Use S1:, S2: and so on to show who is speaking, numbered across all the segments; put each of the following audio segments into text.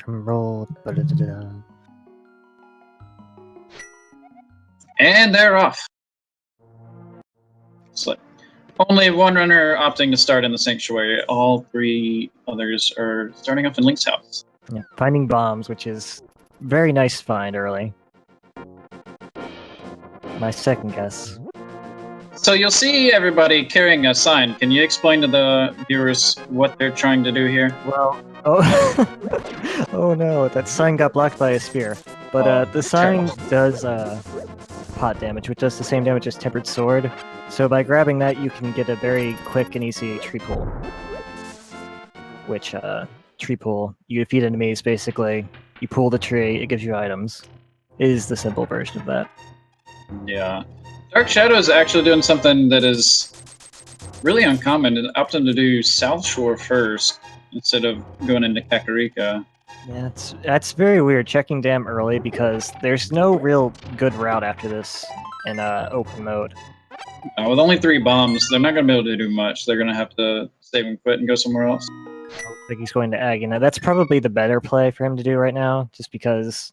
S1: Drum roll. Ba-da-da-da.
S2: And they're off. So, only one runner opting to start in the sanctuary. All three others are starting off in Link's house.
S1: Yeah, finding bombs, which is very nice find early. My second guess.
S2: So you'll see everybody carrying a sign. Can you explain to the viewers what they're trying to do here?
S1: Well, oh, oh no, that sign got blocked by a spear. But the sign does pot damage, which does the same damage as Tempered Sword. So by grabbing that, you can get a very quick and easy tree pull. Which, tree pull, you defeat enemies, basically. You pull the tree, it gives you items. Is the simple version of that.
S2: Yeah. Dark Shadow is actually doing something that is really uncommon. It opted to do South Shore first instead of going into Kakariko.
S1: Yeah, that's very weird, checking dam early, because there's no real good route after this in open mode.
S2: With only 3 bombs, they're not going to be able to do much. They're going to have to save and quit and go somewhere else.
S1: I don't think he's going to Ag. Now, that's probably the better play for him to do right now, just because...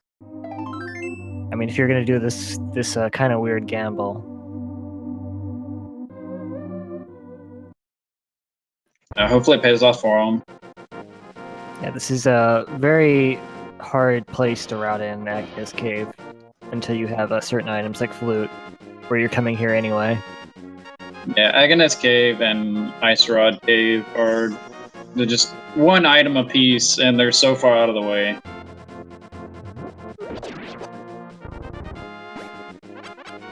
S1: I mean, if you're going to do this kind of weird gamble...
S2: Hopefully it pays off for him.
S1: Yeah, this is a very hard place to route in Agnes Cave until you have certain items like Flute, where you're coming here anyway.
S2: Yeah, Agnes Cave and Ice Rod Cave are just one item apiece, and they're so far out of the way.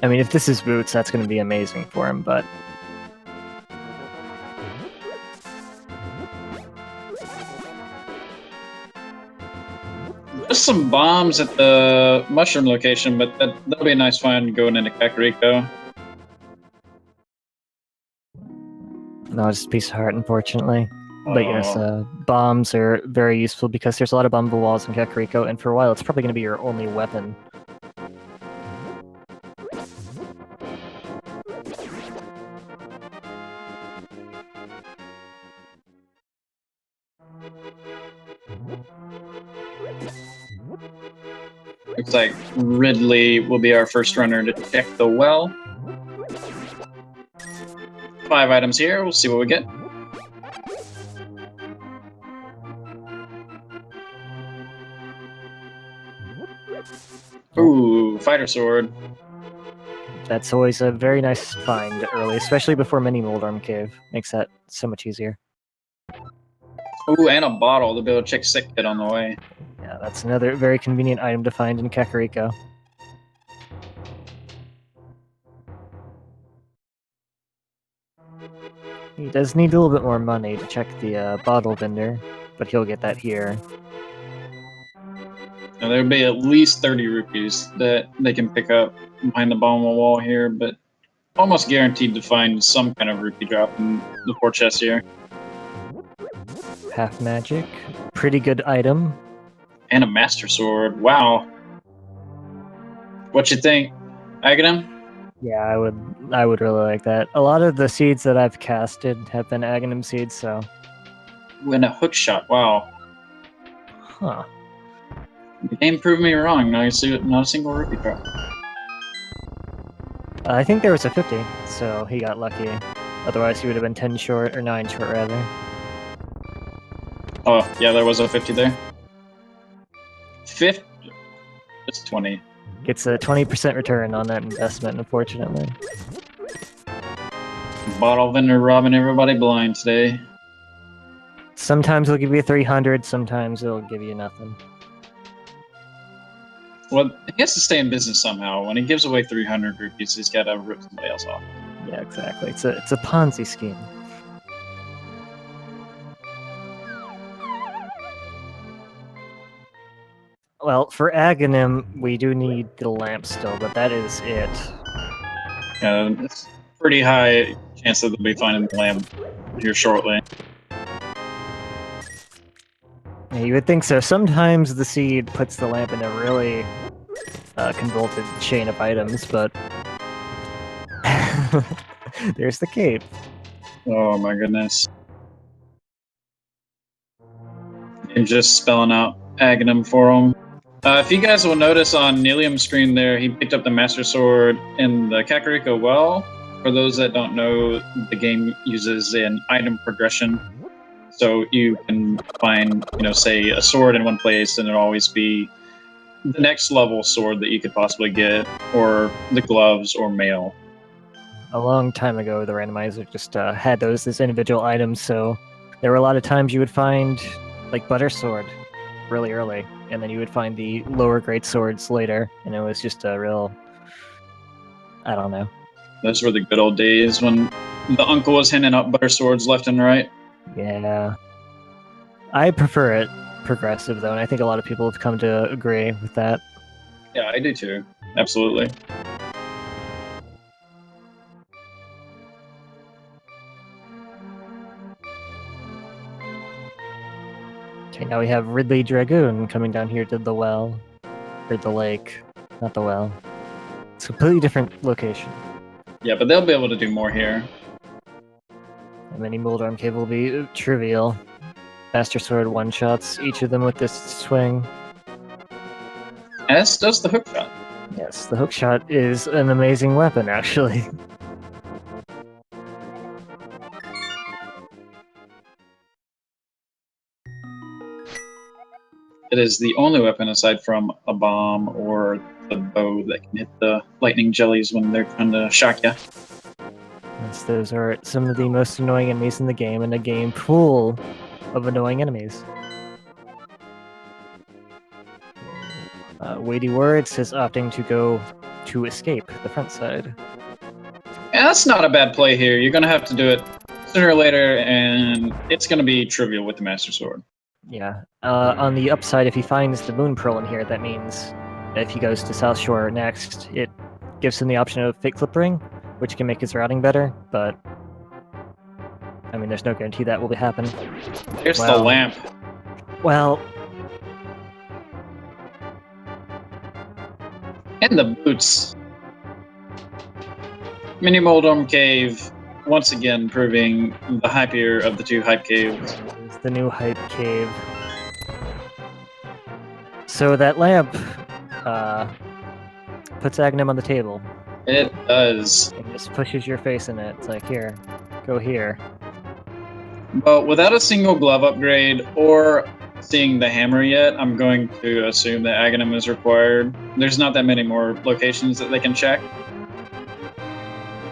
S1: I mean, if this is Boots, that's going to be amazing for him, but...
S2: There's some bombs at the mushroom location, but that'll be a nice find going into Kakariko.
S1: No, just a piece of heart, unfortunately. But yes, bombs are very useful because there's a lot of bombable walls in Kakariko, and for a while it's probably going to be your only weapon.
S2: Looks like Ridley will be our first runner to check the well. 5 items here, we'll see what we get. Ooh, fighter sword.
S1: That's always a very nice find early, especially before Mini Moldarm Cave. Makes that so much easier.
S2: Ooh, and a bottle to be able to check sick kit on the way.
S1: Yeah, that's another very convenient item to find in Kakariko. He does need a little bit more money to check the bottle vendor, but he'll get that here.
S2: Now, there'll be at least 30 rupees that they can pick up behind the bottom of the wall here, but almost guaranteed to find some kind of rupee drop in the 4 chests here.
S1: Half magic. Pretty good item.
S2: And a master sword. Wow. What you think, Aghanim?
S1: Yeah, I would really like that. A lot of the seeds that I've casted have been Aghanim seeds, so...
S2: And a hook shot. Wow.
S1: Huh.
S2: The game proved me wrong. Now you see it, not a single rupee drop.
S1: I think there was a 50, so he got lucky. Otherwise he would have been 10 short, or 9 short rather.
S2: Oh, yeah, there was a 50 there. 50? It's 20.
S1: Gets a 20% return on that investment, unfortunately.
S2: Bottle vendor robbing everybody blind today.
S1: Sometimes it'll give you 300, sometimes it'll give you nothing.
S2: Well, he has to stay in business somehow. When he gives away 300 rupees, he's got to rip somebody else off.
S1: Yeah, exactly. It's a Ponzi scheme. Well, for Aghanim, we do need the lamp still, but that is it.
S2: It's pretty high chance that they'll be finding the lamp here shortly.
S1: Yeah, you would think so. Sometimes the seed puts the lamp in a really convoluted chain of items, but there's the cape.
S2: Oh my goodness. And just spelling out Aghanim for him. If you guys will notice on Nealliam's screen there, he picked up the Master Sword in the Kakariko well. For those that don't know, the game uses an item progression. So you can find, say a sword in one place and it'll always be the next level sword that you could possibly get, or the gloves or mail.
S1: A long time ago, the randomizer just had those as individual items, so there were a lot of times you would find, like, Butter Sword really early, and then you would find the lower grade swords later, and it was just a real... I don't know.
S2: Those were the good old days when the uncle was handing out butter swords left and right.
S1: Yeah. I prefer it progressive, though, and I think a lot of people have come to agree with that.
S2: Yeah, I do too. Absolutely.
S1: Okay, now we have RidleyDragon coming down here to the well. Or the lake. Not the well. It's a completely different location.
S2: Yeah, but they'll be able to do more here.
S1: And then Moldorm Cave will be trivial. Master Sword one-shots, each of them with this swing.
S2: As does the hook shot.
S1: Yes, the hook shot is an amazing weapon, actually.
S2: It is the only weapon aside from a bomb or the bow that can hit the lightning jellies when they're trying to shock you.
S1: Yes, those are some of the most annoying enemies in the game, and a game full of annoying enemies. WeightyWords is opting to go to escape the front side.
S2: Yeah, that's not a bad play here. You're going to have to do it sooner or later, and it's going to be trivial with the Master Sword.
S1: Yeah. On the upside, if he finds the Moon Pearl in here, that means that if he goes to South Shore next, it gives him the option of Fake Flippering, which can make his routing better, but... I mean, there's no guarantee that will happen.
S2: Here's the lamp.
S1: Well...
S2: And the boots. Mini Moldorm Cave, once again proving the hypier of the two hype caves.
S1: It's the new hype cave. So that lamp puts Aghanim on the table.
S2: It does.
S1: It just pushes your face in it. It's like, here, go here.
S2: But without a single glove upgrade or seeing the hammer yet, I'm going to assume that Aghanim is required. There's not that many more locations that they can check.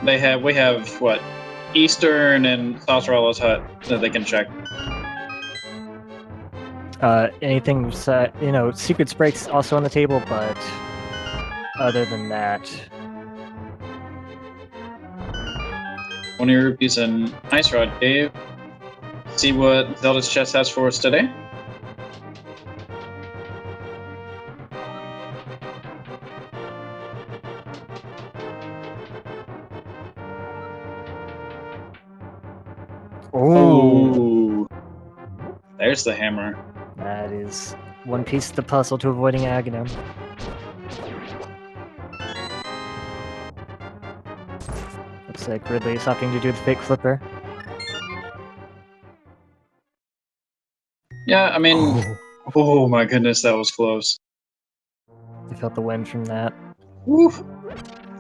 S2: We have what, Eastern and South Rallo's hut that they can check.
S1: Anything, Secret Sprake's also on the table, but other than that...
S2: 20 rupees and Ice Rod Cave. See what Zelda's chest has for us today. Oh, there's the hammer.
S1: That is one piece of the puzzle to avoiding Aghanim. Looks like Ridley is opting to do the Fake Flipper.
S2: Yeah, I mean, oh my goodness, that was close.
S1: You felt the wind from that.
S2: Woof.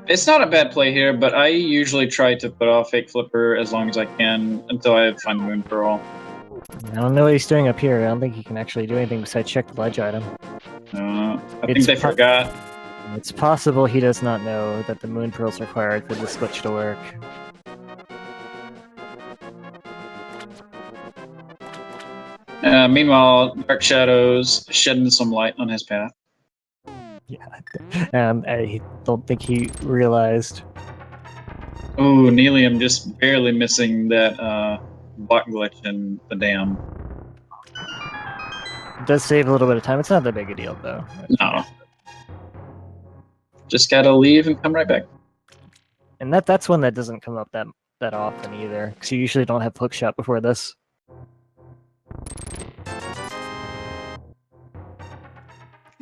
S2: It's not a bad play here, but I usually try to put off Fake Flipper as long as I can until I find the Moon Pearl.
S1: I don't know what he's doing up here. I don't think he can actually do anything besides check the ledge item.
S2: I think they forgot.
S1: It's possible he does not know that the Moon Pearl is required for this glitch to work.
S2: Meanwhile, Dark Shadows shedding some light on his path.
S1: Yeah, I don't think he realized.
S2: Oh, Nealliam just barely missing that block glitch in the dam.
S1: It does save a little bit of time. It's not that big a deal, though.
S2: No. Just gotta leave and come right back.
S1: And that's one that doesn't come up that often either, because you usually don't have hookshot before this.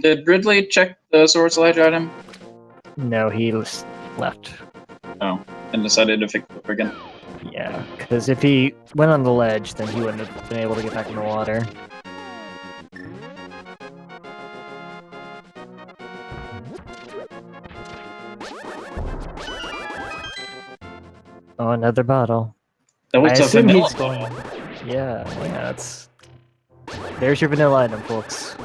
S2: Did Ridley check the Sword's Ledge item?
S1: No, he left.
S2: Oh, and decided to fix it again.
S1: Yeah, because if he went on the ledge, then he wouldn't have been able to get back in the water. Oh, another bottle.
S2: Oh,
S1: I
S2: it's a
S1: assume
S2: vanilla
S1: he's going.
S2: bottle.
S1: Yeah, that's. There's your vanilla item, folks.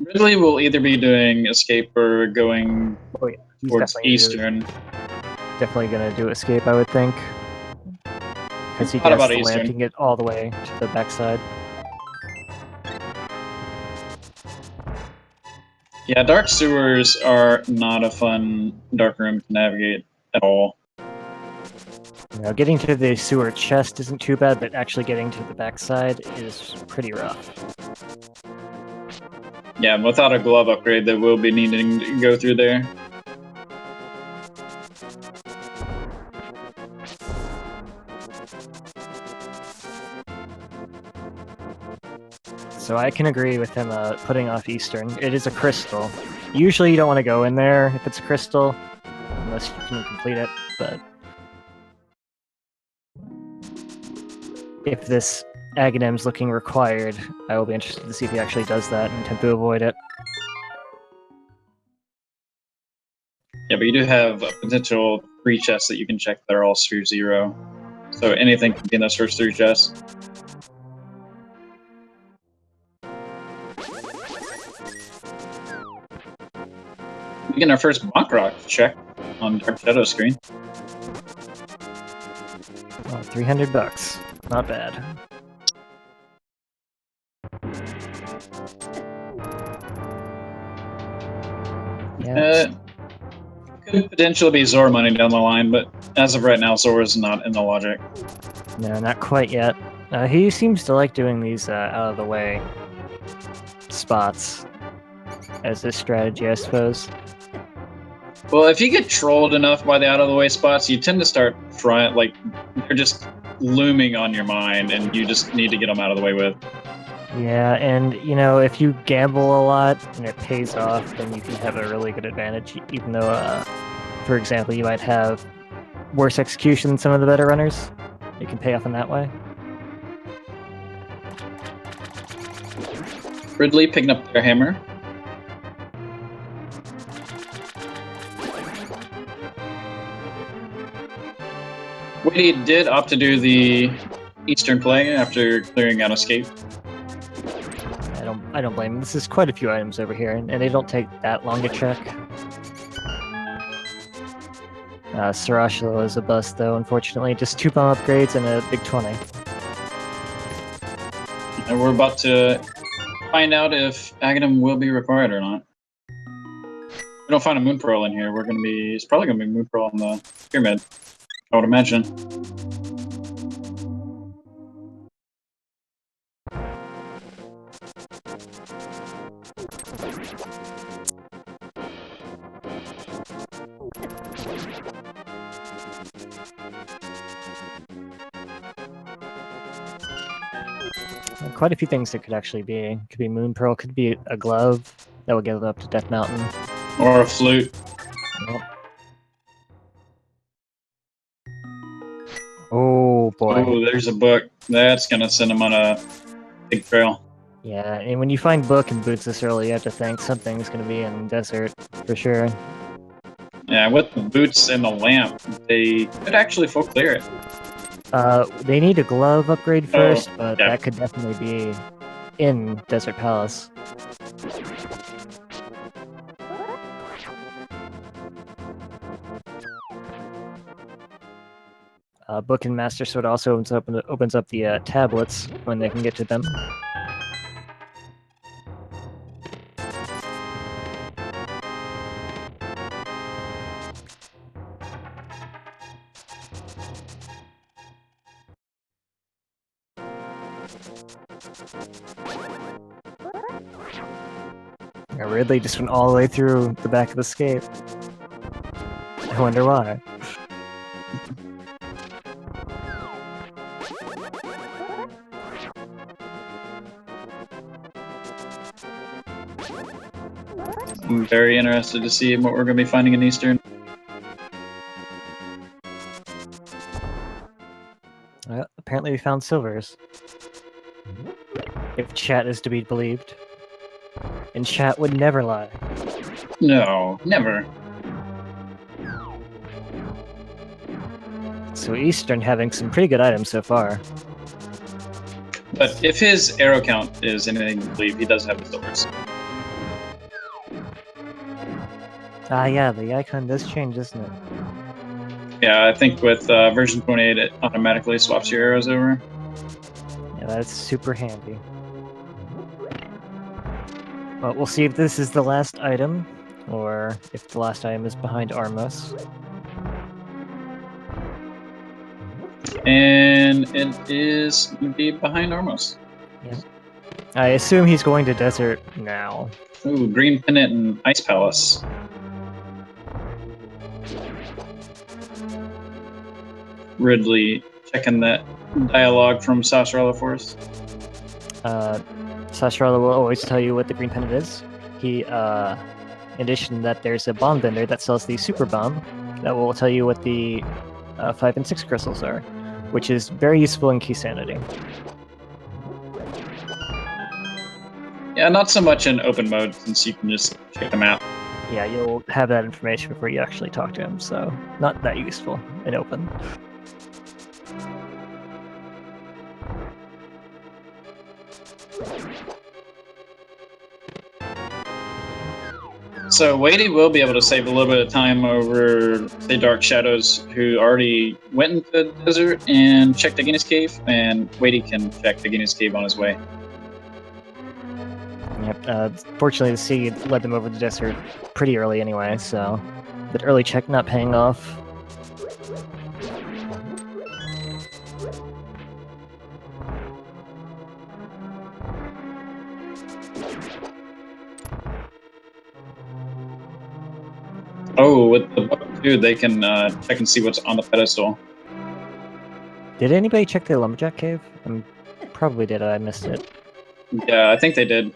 S2: Ridley will either be doing escape or going
S1: Oh yeah, he's
S2: towards
S1: definitely
S2: Eastern.
S1: gonna do escape, I would think, because he
S2: Thought
S1: guessed
S2: about
S1: the
S2: Eastern.
S1: landing it all the way to the backside.
S2: Yeah, dark sewers are not a fun dark room to navigate at all.
S1: You know, getting to the sewer chest isn't too bad, but actually getting to the backside is pretty rough.
S2: Yeah, without a glove upgrade, they will be needing to go through there.
S1: So I can agree with him putting off Eastern. It is a crystal. Usually you don't want to go in there if it's a crystal, unless you can complete it, but if this Aghanem's looking required, I will be interested to see if he actually does that and attempt to avoid it.
S2: Yeah, but you do have a potential 3 chests that you can check that are all sphere 0. So anything can be in those first 3 chests. We get our first Bonk Rock check on Dark Shadow screen.
S1: Oh, $300. Not bad. Yeah,
S2: Could potentially be Zor money down the line, but as of right now, Zor is not in the logic.
S1: no, not quite yet. He seems to like doing these out of the way spots as his strategy, I suppose.
S2: Well, if you get trolled enough by the out of the way spots, you tend to start front, like, they're just looming on your mind, and you just need to get them out of the way with.
S1: Yeah, and you know, if you gamble a lot and it pays off, then you can have a really good advantage, even though, for example, you might have worse execution than some of the better runners. It can pay off in that way.
S2: Ridley picking up their hammer. Weighty did opt to do the Eastern play after clearing out escape.
S1: I don't blame him. This is quite a few items over here, and they don't take that long to check. Sarashilo is a bust, though, unfortunately. Just 2 bomb upgrades and a big 20.
S2: And we're about to find out if Aghanim will be required or not. We don't find a Moon Pearl in here. It's probably gonna be Moon Pearl on the pyramid, I would imagine.
S1: Quite a few things that could actually be. Could be Moon Pearl, could be a glove that would get it up to Death Mountain.
S2: Or a flute.
S1: Yep. Oh boy.
S2: Oh, there's a book. That's gonna send him on a big trail.
S1: Yeah, and when you find book and boots this early, you have to think something's going to be in desert, for sure.
S2: Yeah, with the boots and the lamp, they could actually full clear it.
S1: They need a glove upgrade first, but
S2: yeah.
S1: that could definitely be in Desert Palace. Book and Master Sword also opens up the tablets when they can get to them. Ridley just went all the way through the back of the escape. I wonder why.
S2: I'm very interested to see what we're going to be finding in Eastern.
S1: Apparently we found silvers. If chat is to be believed. And chat would never lie.
S2: No, never.
S1: So Eastern having some pretty good items so far.
S2: But if his arrow count is anything to believe, he does have the silvers.
S1: Ah, yeah, the icon does change, doesn't it?
S2: Yeah, I think with version 28, it automatically swaps your arrows over.
S1: Yeah, that's super handy. Well, we'll see if this is the last item, or if the last item is behind Armos.
S2: And it is indeed behind Armos.
S1: Yep. I assume he's going to Desert now.
S2: Ooh, Green Pennant and Ice Palace. Ridley checking that dialogue from Sasrella for us.
S1: Sasrella will always tell you what the green pennant is. He, in addition that there's a bomb vendor that sells the super bomb that will tell you what the 5 and 6 crystals are, which is very useful in key sanity.
S2: Yeah, not so much in open mode since you can just check the map.
S1: Yeah, you'll have that information before you actually talk to him, so not that useful in open.
S2: So Weighty will be able to save a little bit of time over the Dark Shadows, who already went into the desert and checked the Guinness Cave, and Weighty can check the Guinness Cave on his way.
S1: Yep. Fortunately, the sea led them over the desert pretty early anyway, so that early check not paying off.
S2: Oh, with the book too, they can check and see what's on the pedestal.
S1: Did anybody check the lumberjack cave? Probably did. I missed it.
S2: Yeah, I think they did.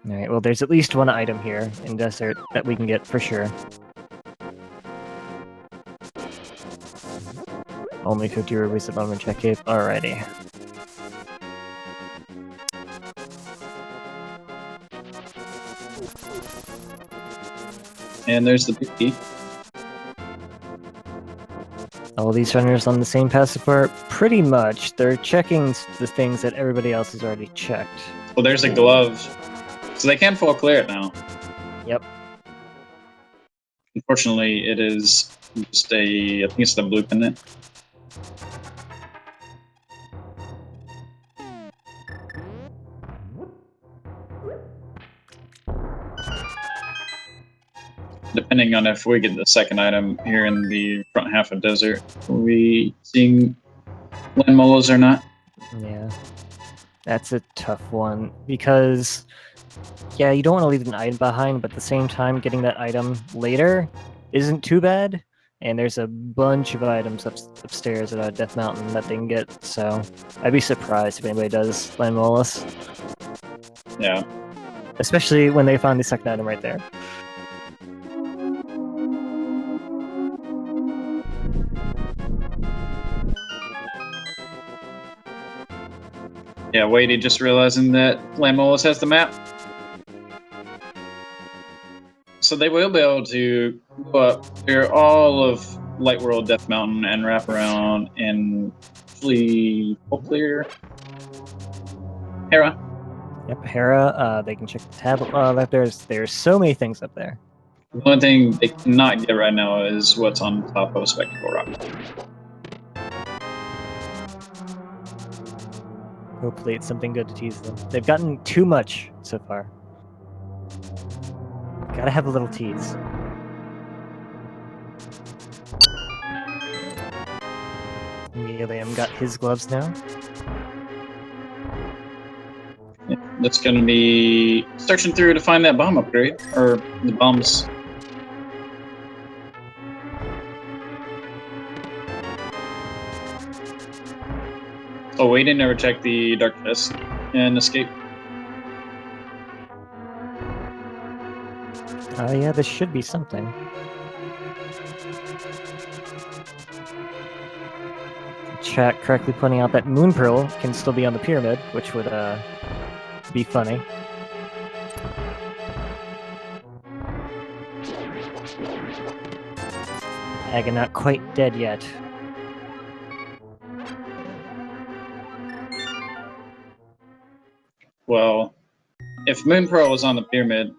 S1: Alright, well, there's at least one item here in Desert that we can get for sure. Only 50 rupees at lumberjack cave. Alrighty.
S2: And there's the big key.
S1: All these runners on the same path so far? Pretty much. They're checking the things that everybody else has already checked.
S2: Well, there's a glove. So they can full clear it now.
S1: Yep.
S2: Unfortunately, it is just I think it's the blue pendant. Depending on if we get the second item here in the front half of desert, are we seeing land molos or not?
S1: Yeah. That's a tough one, because, yeah, you don't want to leave an item behind, but at the same time, getting that item later isn't too bad, and there's a bunch of items upstairs at Death Mountain that they can get, so I'd be surprised if anybody does land molos.
S2: Yeah.
S1: Especially when they find the second item right there.
S2: Yeah, Weighty just realizing that Landmolas has the map. So they will be able to go up clear all of Light World Death Mountain and wrap around and flee full clear Hera.
S1: Yep, Hera, they can check the tablet left. There's so many things up there.
S2: The only thing they cannot get right now is what's on top of Spectacle Rock.
S1: Hopefully it's something good to tease them. They've gotten too much so far. Gotta have a little tease. Nealliam got his gloves now.
S2: Yeah, that's going to be searching through to find that bomb upgrade, or the bombs. Oh, wait, didn't ever check the dark chest and escape.
S1: Oh yeah, this should be something. chat correctly pointing out that Moon Pearl can still be on the pyramid, which would be funny. Aga not quite dead yet.
S2: Well, if Moon Pearl was on the pyramid,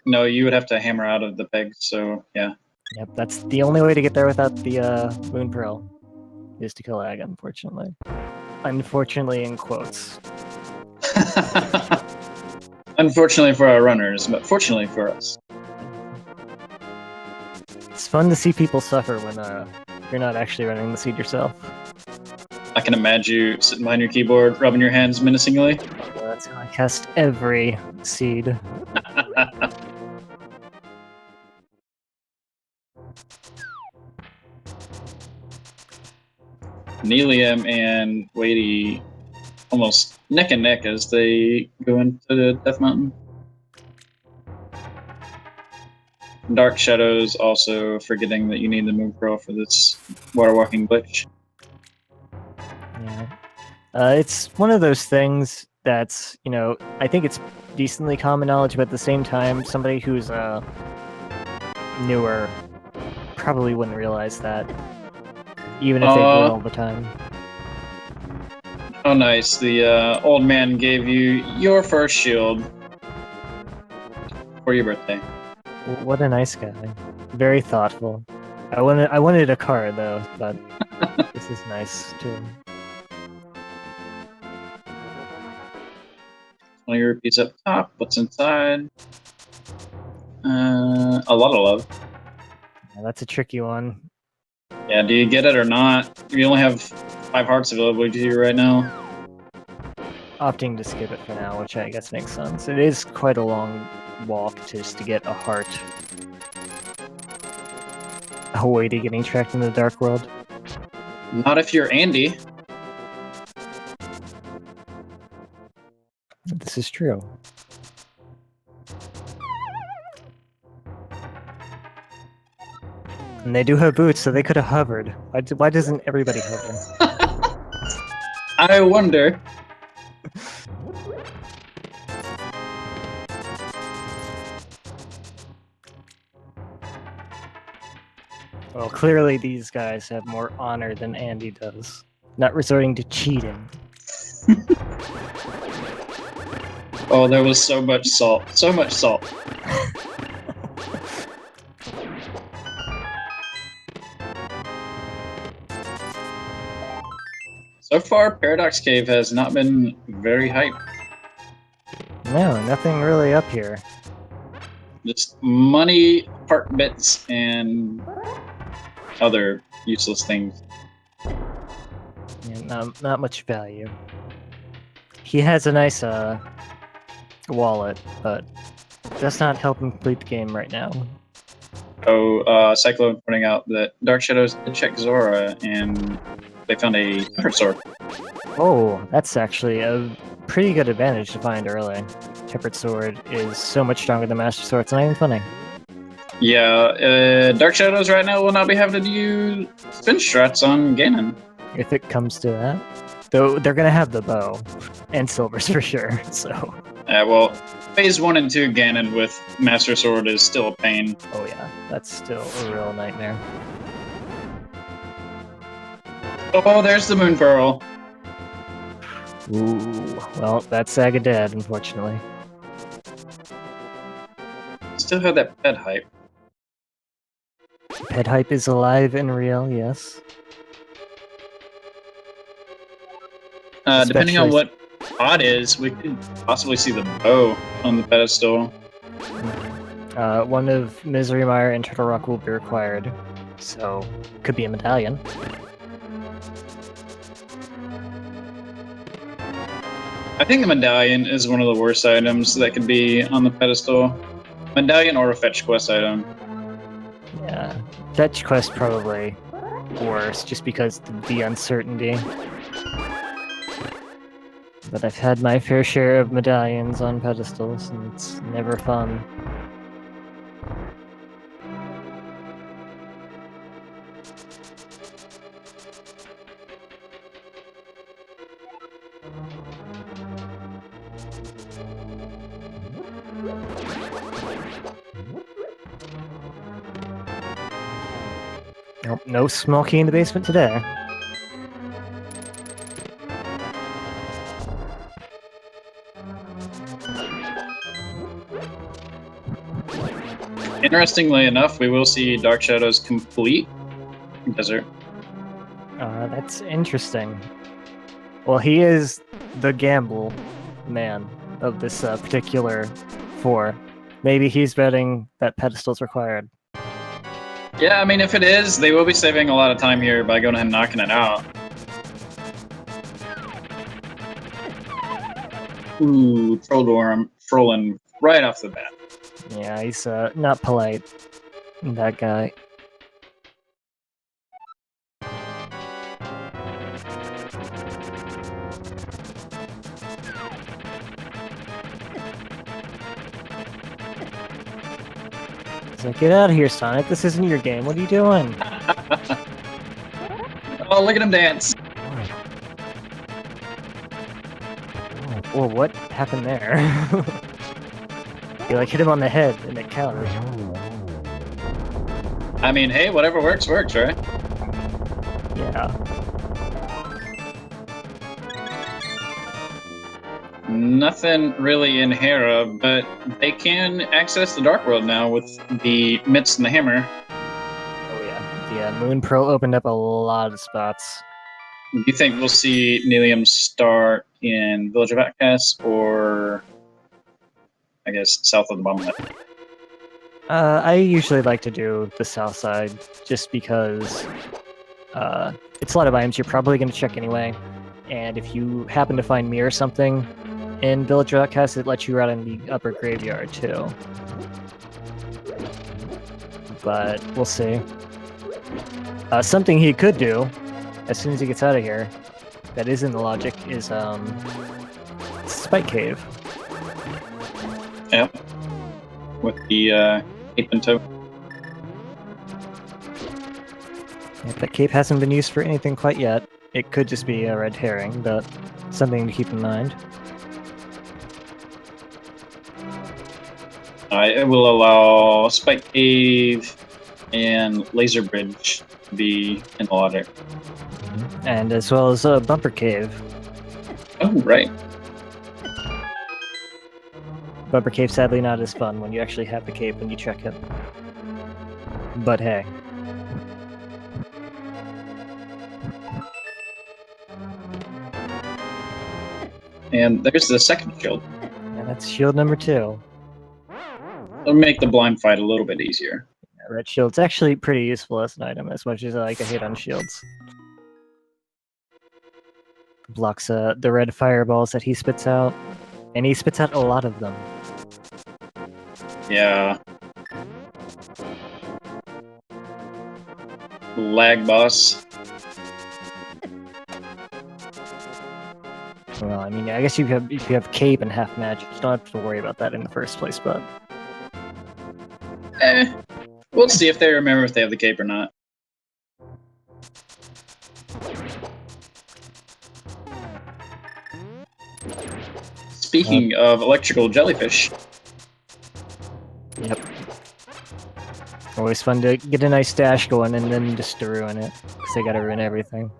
S2: no, you would have to hammer out of the pegs, so yeah.
S1: Yep, that's the only way to get there without the Moon Pearl, is to kill Aga, unfortunately. Unfortunately, in quotes.
S2: Unfortunately for our runners, but fortunately for us.
S1: It's fun to see people suffer when you're not actually running the seed yourself.
S2: I can imagine you sitting behind your keyboard, rubbing your hands menacingly.
S1: Well, that's how I cast every seed.
S2: Nealliam and Weighty almost neck and neck as they go into Death Mountain. Dark Shadows also forgetting that you need the Moon Pearl for this water walking glitch.
S1: Yeah. It's one of those things that's, you know, I think it's decently common knowledge, but at the same time, somebody who's newer probably wouldn't realize that, even if they do it all the time.
S2: Oh, nice. The old man gave you your first shield for your birthday.
S1: What a nice guy. Very thoughtful. I wanted a card, though, but this is nice, too.
S2: 20 rupees up top. What's inside? A lot of love.
S1: Yeah, that's a tricky one.
S2: Yeah, do you get it or not? You only have 5 hearts available to you right now.
S1: Opting to skip it for now, which I guess makes sense. It is quite a long walk just to get a heart. A way to getting tracked in the dark world.
S2: Not if you're Andy.
S1: This is true. And they do have boots, so they could have hovered. Why doesn't everybody hover?
S2: I wonder.
S1: Well, clearly these guys have more honor than Andy does. Not resorting to cheating.
S2: Oh, there was so much salt. So much salt. So far, Paradox Cave has not been very hype.
S1: No, nothing really up here.
S2: Just money, heart bits, and other useless things.
S1: Yeah, not much value. He has a nice wallet, but does not help him complete the game right now.
S2: Oh, Cyclone pointing out that Dark Shadows did check Zora, and they found a tempered sword.
S1: Oh, that's actually a pretty good advantage to find early. Tempered Sword is so much stronger than Master Sword, it's not even funny.
S2: Yeah, Dark Shadows right now will not be having to do spin strats on Ganon.
S1: If it comes to that. Though they're gonna have the bow. And silvers for sure, so...
S2: Well, phase 1 and 2 Ganon with Master Sword is still a pain.
S1: Oh yeah, that's still a real nightmare.
S2: Oh, there's the Moon Pearl.
S1: Ooh, well, that's Saga dead, unfortunately.
S2: Still have that pet hype.
S1: Pet hype is alive and real, yes.
S2: Depending on what pod is, we could possibly see the bow on the pedestal.
S1: One of Misery Mire and Turtle Rock will be required, so could be a medallion.
S2: I think the medallion is one of the worst items that could be on the pedestal. Medallion or a fetch quest item.
S1: Yeah, fetch quest probably worse, just because the uncertainty. But I've had my fair share of medallions on pedestals, and it's never fun. Oh, no small key in the basement today.
S2: Interestingly enough, we will see Dark Shadows complete desert.
S1: That's interesting. Well, he is the gamble man of this particular 4. Maybe he's betting that pedestal's required.
S2: Yeah, I mean, if it is, they will be saving a lot of time here by going ahead and knocking it out. Ooh, trolling right off the bat.
S1: Yeah, he's not polite, that guy. He's like, get out of here, Sonic. This isn't your game. What are you doing?
S2: Oh, look at him dance.
S1: Well, what happened there? You like hit him on the head and it counted.
S2: I mean, hey, whatever works, works, right?
S1: Yeah.
S2: Nothing really in Hera, but they can access the Dark World now with the mitts and the hammer.
S1: Oh yeah. The Moon Pearl opened up a lot of spots.
S2: Do you think we'll see Nealliam start in Village of Outcasts or, I guess, south of the Bomb?
S1: I usually like to do the south side just because it's a lot of items you're probably going to check anyway. And if you happen to find me or something in Village of Outcasts, it lets you out in the upper graveyard too. But we'll see. Something he could do as soon as he gets out of here, that is in the logic, is Spike Cave.
S2: Yep. With the cape and toe.
S1: If that cape hasn't been used for anything quite yet, it could just be a red herring, but something to keep in mind.
S2: It will allow Spike Cave and Laser Bridge to be in the logic.
S1: And as well as a Bumper Cave.
S2: Oh, right.
S1: Bumper Cave sadly not as fun when you actually have the cape when you check it. But hey.
S2: And there's the second shield.
S1: And that's shield number 2.
S2: It'll make the blind fight a little bit easier.
S1: Yeah, red shield's actually pretty useful as an item, as much as I like to hate on shields. Blocks the red fireballs that he spits out, and he spits out a lot of them.
S2: Yeah. Lag boss.
S1: Well, I mean, I guess if you have cape and half magic, you don't have to worry about that in the first place, but...
S2: We'll see if they remember if they have the cape or not. Speaking of electrical jellyfish.
S1: Yep. Always fun to get a nice stash going and then just to ruin it, because they gotta ruin everything.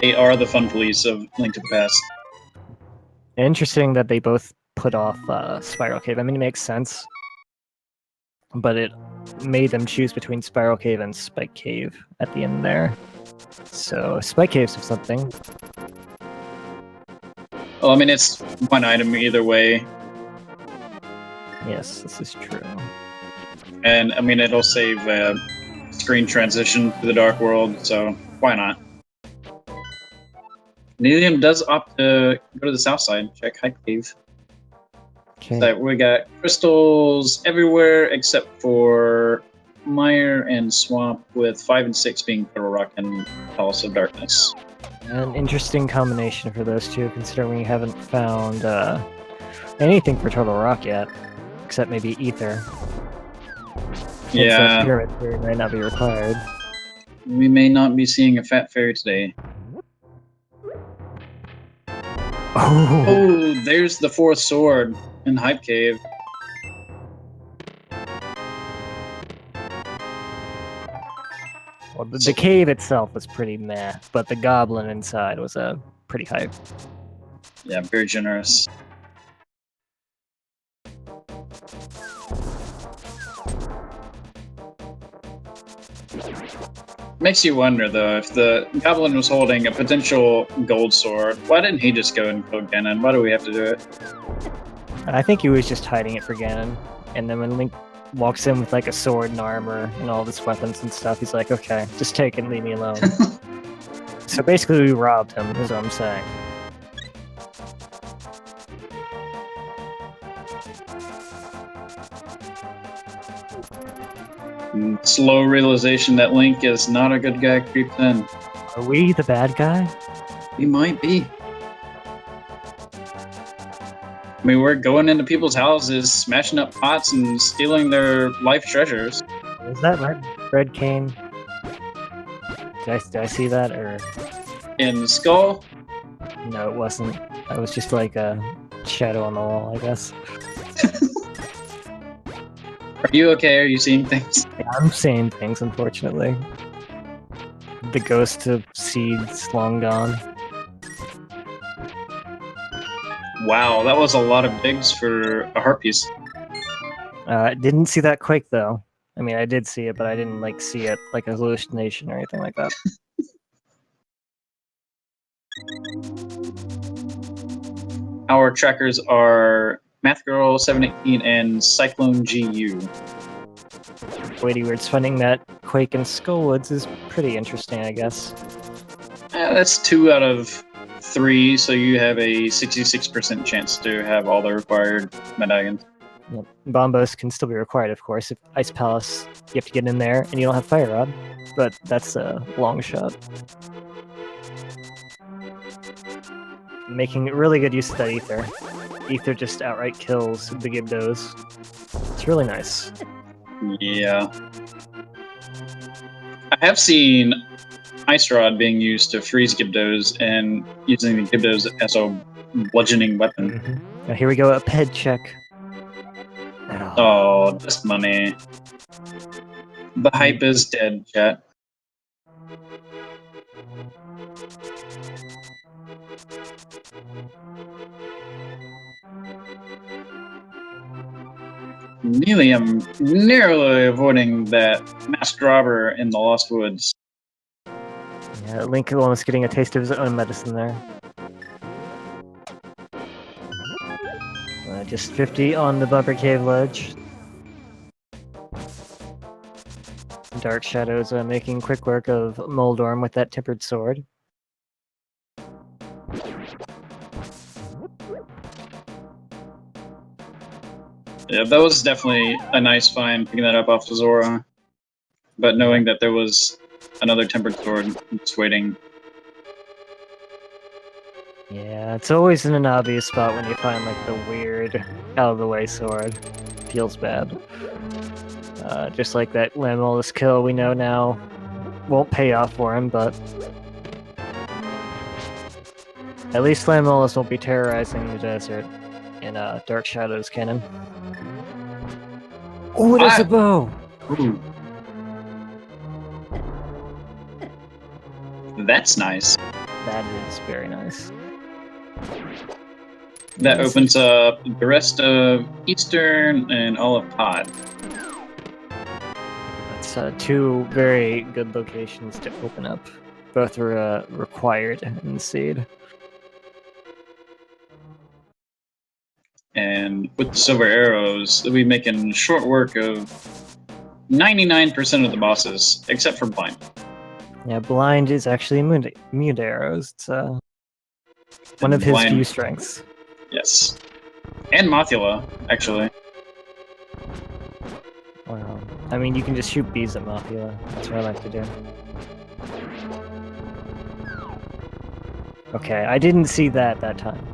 S2: They are the fun police of Link to the Past.
S1: Interesting that they both put off Spiral Cave. I mean, it makes sense. But it made them choose between Spiral Cave and Spike Cave at the end there. So, Spike Cave's of something.
S2: Well, I mean, it's one item either way.
S1: Yes, this is true.
S2: And, I mean, it'll save screen transition to the Dark World, so why not? Nealliam does opt to go to the south side, check Hype Cave.
S1: Okay.
S2: So we got crystals everywhere except for Mire and Swamp, with 5 and 6 being Turtle Rock and Palace of Darkness.
S1: An interesting combination for those two, considering we haven't found anything for Turtle Rock yet, except maybe Ether.
S2: Yeah.
S1: Pyramid Theory might not be required.
S2: We may not be seeing a Fat Fairy today. Oh, there's the 4th sword in Hype Cave.
S1: the cave itself was pretty meh, but the goblin inside was pretty hype.
S2: Yeah, very generous. Makes you wonder, though, if the goblin was holding a potential gold sword, why didn't he just go and kill Ganon? Why do we have to do it?
S1: I think he was just hiding it for Ganon, and then when Link walks in with like a sword and armor and all his weapons and stuff, he's like, okay, just take it and leave me alone. So basically we robbed him, is what I'm saying.
S2: Slow realization that Link is not a good guy creeps in.
S1: Are we the bad guy?
S2: He might be. I mean, we're going into people's houses, smashing up pots, and stealing their life treasures.
S1: Was that red cane? Did I see that, or...?
S2: In the skull?
S1: No, it wasn't. It was just like a shadow on the wall, I guess.
S2: Are you okay? Are you seeing things?
S1: Yeah, I'm seeing things, unfortunately. The ghost of seeds long gone.
S2: Wow, that was a lot of digs for a heart piece.
S1: Didn't see that quake, though. I mean, I did see it, but I didn't, like, see it like a hallucination or anything like that.
S2: Our trackers are MathGirl718 and Cyclone GU.
S1: WeityWords finding that quake in Skullwoods is pretty interesting, I guess.
S2: That's 2 out of 3, so you have a 66% chance to have all the required medallions.
S1: Yep. Bombos can still be required, of course. If Ice Palace, you have to get in there, and you don't have Fire Rod, but that's a long shot. Making really good use of that Ether. Ether just outright kills the Gibdos. It's really nice.
S2: Yeah. I have seen Ice Rod being used to freeze Gibdos and using the Gibdos as a bludgeoning weapon.
S1: Mm-hmm. Now here we go, a ped check.
S2: Oh, this money. The hype is dead, chat. Nealliam narrowly avoiding that masked robber in the Lost Woods.
S1: Yeah, Link almost getting a taste of his own medicine there. Just 50 on the Bumper Cave ledge. Dark Shadows making quick work of Moldorm with that tempered sword.
S2: Yeah, that was definitely a nice find, picking that up off the Zora. But knowing that there was another tempered sword just waiting.
S1: Yeah, it's always in an obvious spot when you find like the weird, out-of-the-way sword. Feels bad. Just like that Lamola's kill we know now won't pay off for him, but at least Lamola's won't be terrorizing the desert in Dark Shadows canon. Oh, there's a bow!
S2: Ooh. That's nice.
S1: That is very nice.
S2: That opens up the rest of Eastern and all of Pod.
S1: That's 2 very good locations to open up. Both are required in Seed.
S2: And with the silver arrows, we'll be making short work of 99% of the bosses, except for Blind.
S1: Yeah, Blind is actually immune to arrows. It's one of his few strengths.
S2: Yes. And Mothula, actually.
S1: Well, I mean, you can just shoot bees at Mothula. That's what I like to do. Okay, I didn't see that time.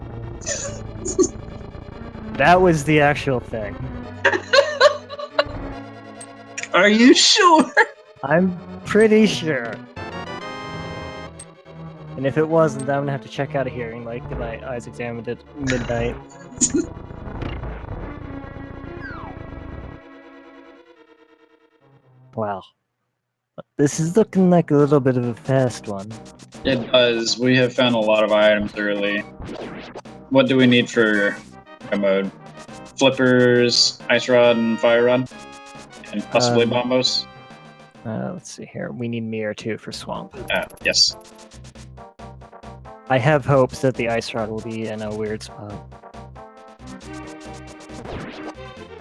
S1: That was the actual thing.
S2: Are you sure?
S1: I'm pretty sure. And if it wasn't, I'm gonna have to check out of here and like get my eyes examined at midnight. Wow. This is looking like a little bit of a fast one.
S2: It does. We have found a lot of items early. What do we need for mode? Flippers, ice rod, and fire rod, and possibly bombos.
S1: Let's see here. We need mirror too for swamp.
S2: Yes.
S1: I have hopes that the ice rod will be in a weird spot.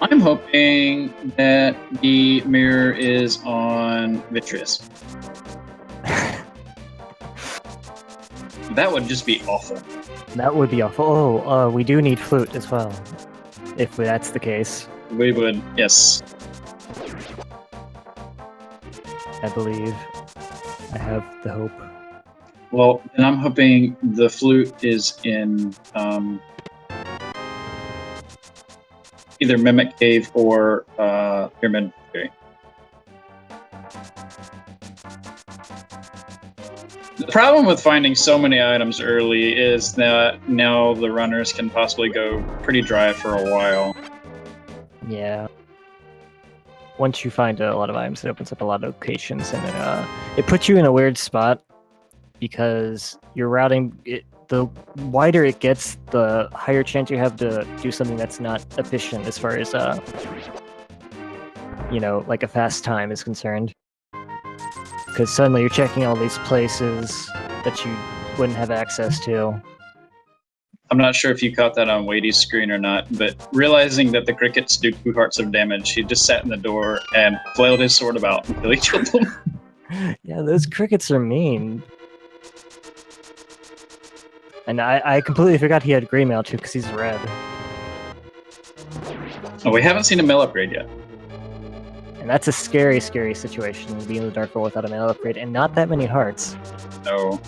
S2: I'm hoping that the mirror is on Vitreous. That would just be awful.
S1: That would be awful. Oh, we do need flute as well. If that's the case.
S2: We would, yes.
S1: I believe. I have the hope.
S2: Well, and I'm hoping the flute is in either Mimic Cave or Pyramid Fairy. The problem with finding so many items early is that now the runners can possibly go pretty dry for a while.
S1: Yeah. Once you find a lot of items, it opens up a lot of locations, and it puts you in a weird spot because you're routing it. The wider it gets, the higher chance you have to do something that's not efficient as far as like a fast time is concerned. Because suddenly you're checking all these places that you wouldn't have access to.
S2: I'm not sure if you caught that on Weighty's screen or not, but realizing that the crickets do 2 hearts of damage, he just sat in the door and flailed his sword about until he killed them.
S1: Yeah, those crickets are mean. And I completely forgot he had gray mail too, because he's red.
S2: Oh, we haven't seen a mail upgrade yet.
S1: And that's a scary, scary situation, to be in the dark world without a mail upgrade, and not that many hearts.
S2: No.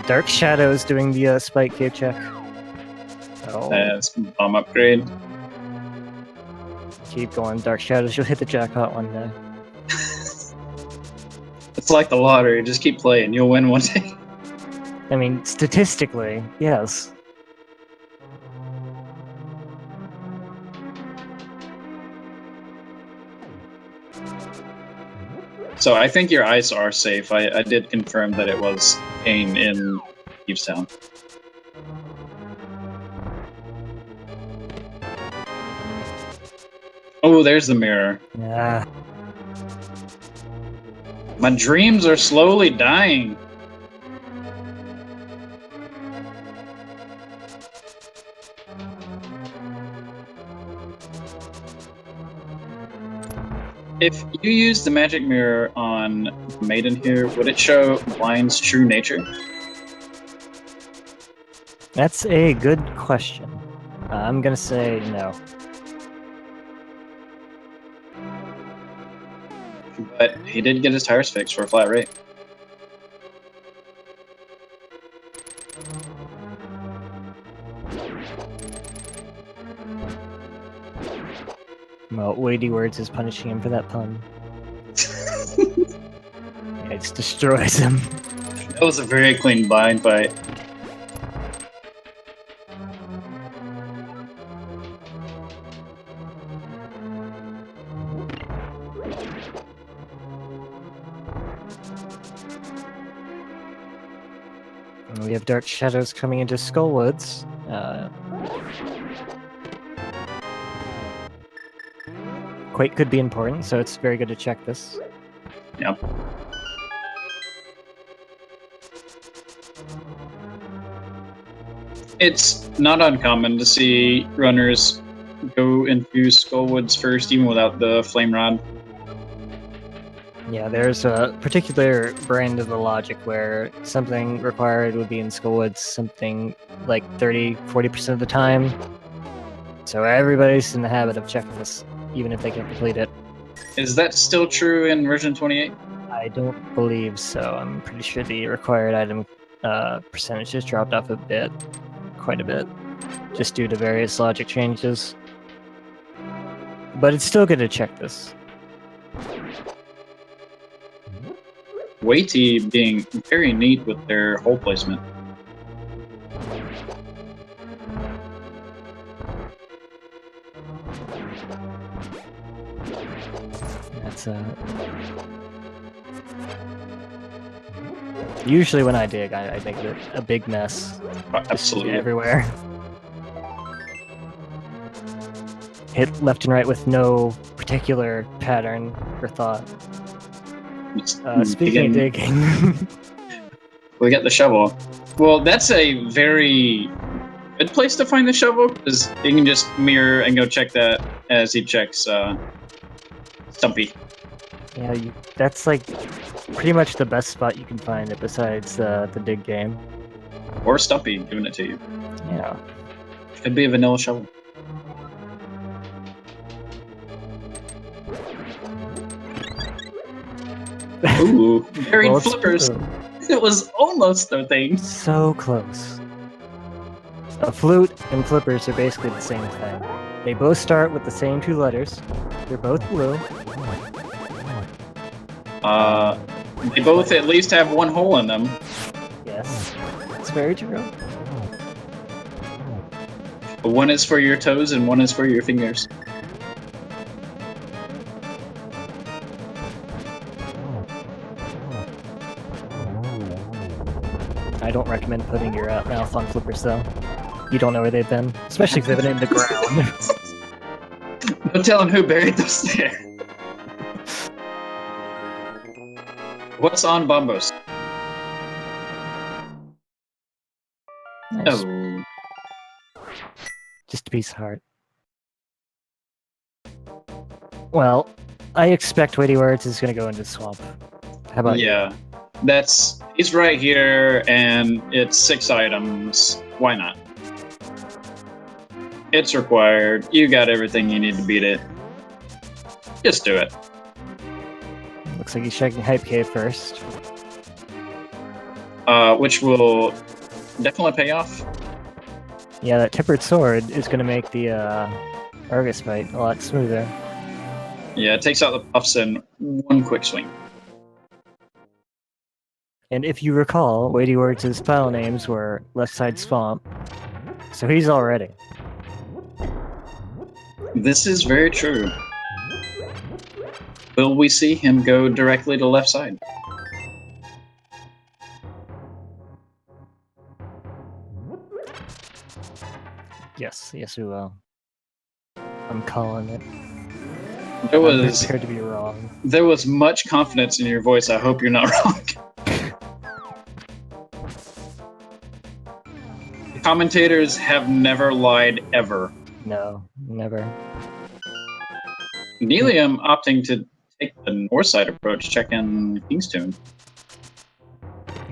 S1: Dark Shadows doing the Spike Cave check. Oh.
S2: That's bomb upgrade.
S1: Keep going, Dark Shadows, you'll hit the jackpot one day.
S2: It's like the lottery, just keep playing, you'll win one day.
S1: I mean, statistically, yes.
S2: So I think your ice are safe. I did confirm that it was Kane in Evestown. Oh, there's the mirror.
S1: Yeah.
S2: My dreams are slowly dying. If you use the magic mirror on Maiden here, would it show Blind's true nature?
S1: That's a good question. I'm gonna say no.
S2: But he did get his tires fixed for a flat rate.
S1: Well, WeightyWords is punishing him for that pun. Yeah, it just destroys him.
S2: That was a very clean blind fight.
S1: And we have Dark Shadows coming into Skullwoods. Quake could be important, so it's very good to check this.
S2: Yep. It's not uncommon to see runners go into Skullwoods first, even without the Flame Rod.
S1: Yeah, there's a particular brand of the logic where something required would be in Skullwoods something like 30-40% of the time. So everybody's in the habit of checking this, even if they can't complete it.
S2: Is that still true in version 28?
S1: I don't believe so. I'm pretty sure the required item percentage has dropped off a bit, quite a bit, just due to various logic changes. But it's still good to check this.
S2: Weighty being very neat with their hole placement.
S1: That's usually when I dig, I make it a big mess.
S2: Absolutely.
S1: Everywhere. Hit left and right with no particular pattern or thought. Speaking of digging...
S2: we got the shovel. Well, that's a very good place to find the shovel, because you can just mirror and go check that as he checks Stumpy.
S1: Yeah, that's like pretty much the best spot you can find it besides the dig game.
S2: Or Stumpy giving it to you.
S1: Yeah.
S2: Could be a vanilla shovel. Ooh, buried flippers. It was almost a thing.
S1: So close. A flute and flippers are basically the same thing. They both start with the same 2 letters. They're both blue.
S2: They both at least have 1 hole in them.
S1: Yes, it's very true.
S2: One is for your toes and one is for your fingers.
S1: I don't recommend putting your mouth on flippers, though. You don't know where they've been, especially if they've been in the ground.
S2: No telling who buried those there. What's on Bombos?
S1: Nice.
S2: Oh.
S1: Just a piece of heart. Well, I expect WeightyWords is going to go into the swamp. How about you?
S2: He's right here, and it's 6 items. Why not? It's required. You got everything you need to beat it. Just do it.
S1: Looks like he's checking Hype Cave first.
S2: Which will definitely pay off.
S1: Yeah, that tempered sword is going to make the Argus fight a lot smoother.
S2: Yeah, it takes out the puffs in 1 quick swing.
S1: And if you recall, WeightyWords' file names were Left Side Swamp, so he's all ready.
S2: This is very true. Will we see him go directly to left side?
S1: Yes, we will. I'm calling it.
S2: I'm
S1: prepared to be wrong.
S2: There was much confidence in your voice. I hope you're not wrong. Commentators have never lied, ever.
S1: No, never.
S2: Nealliam opting to take the north side approach, check in Kingstown.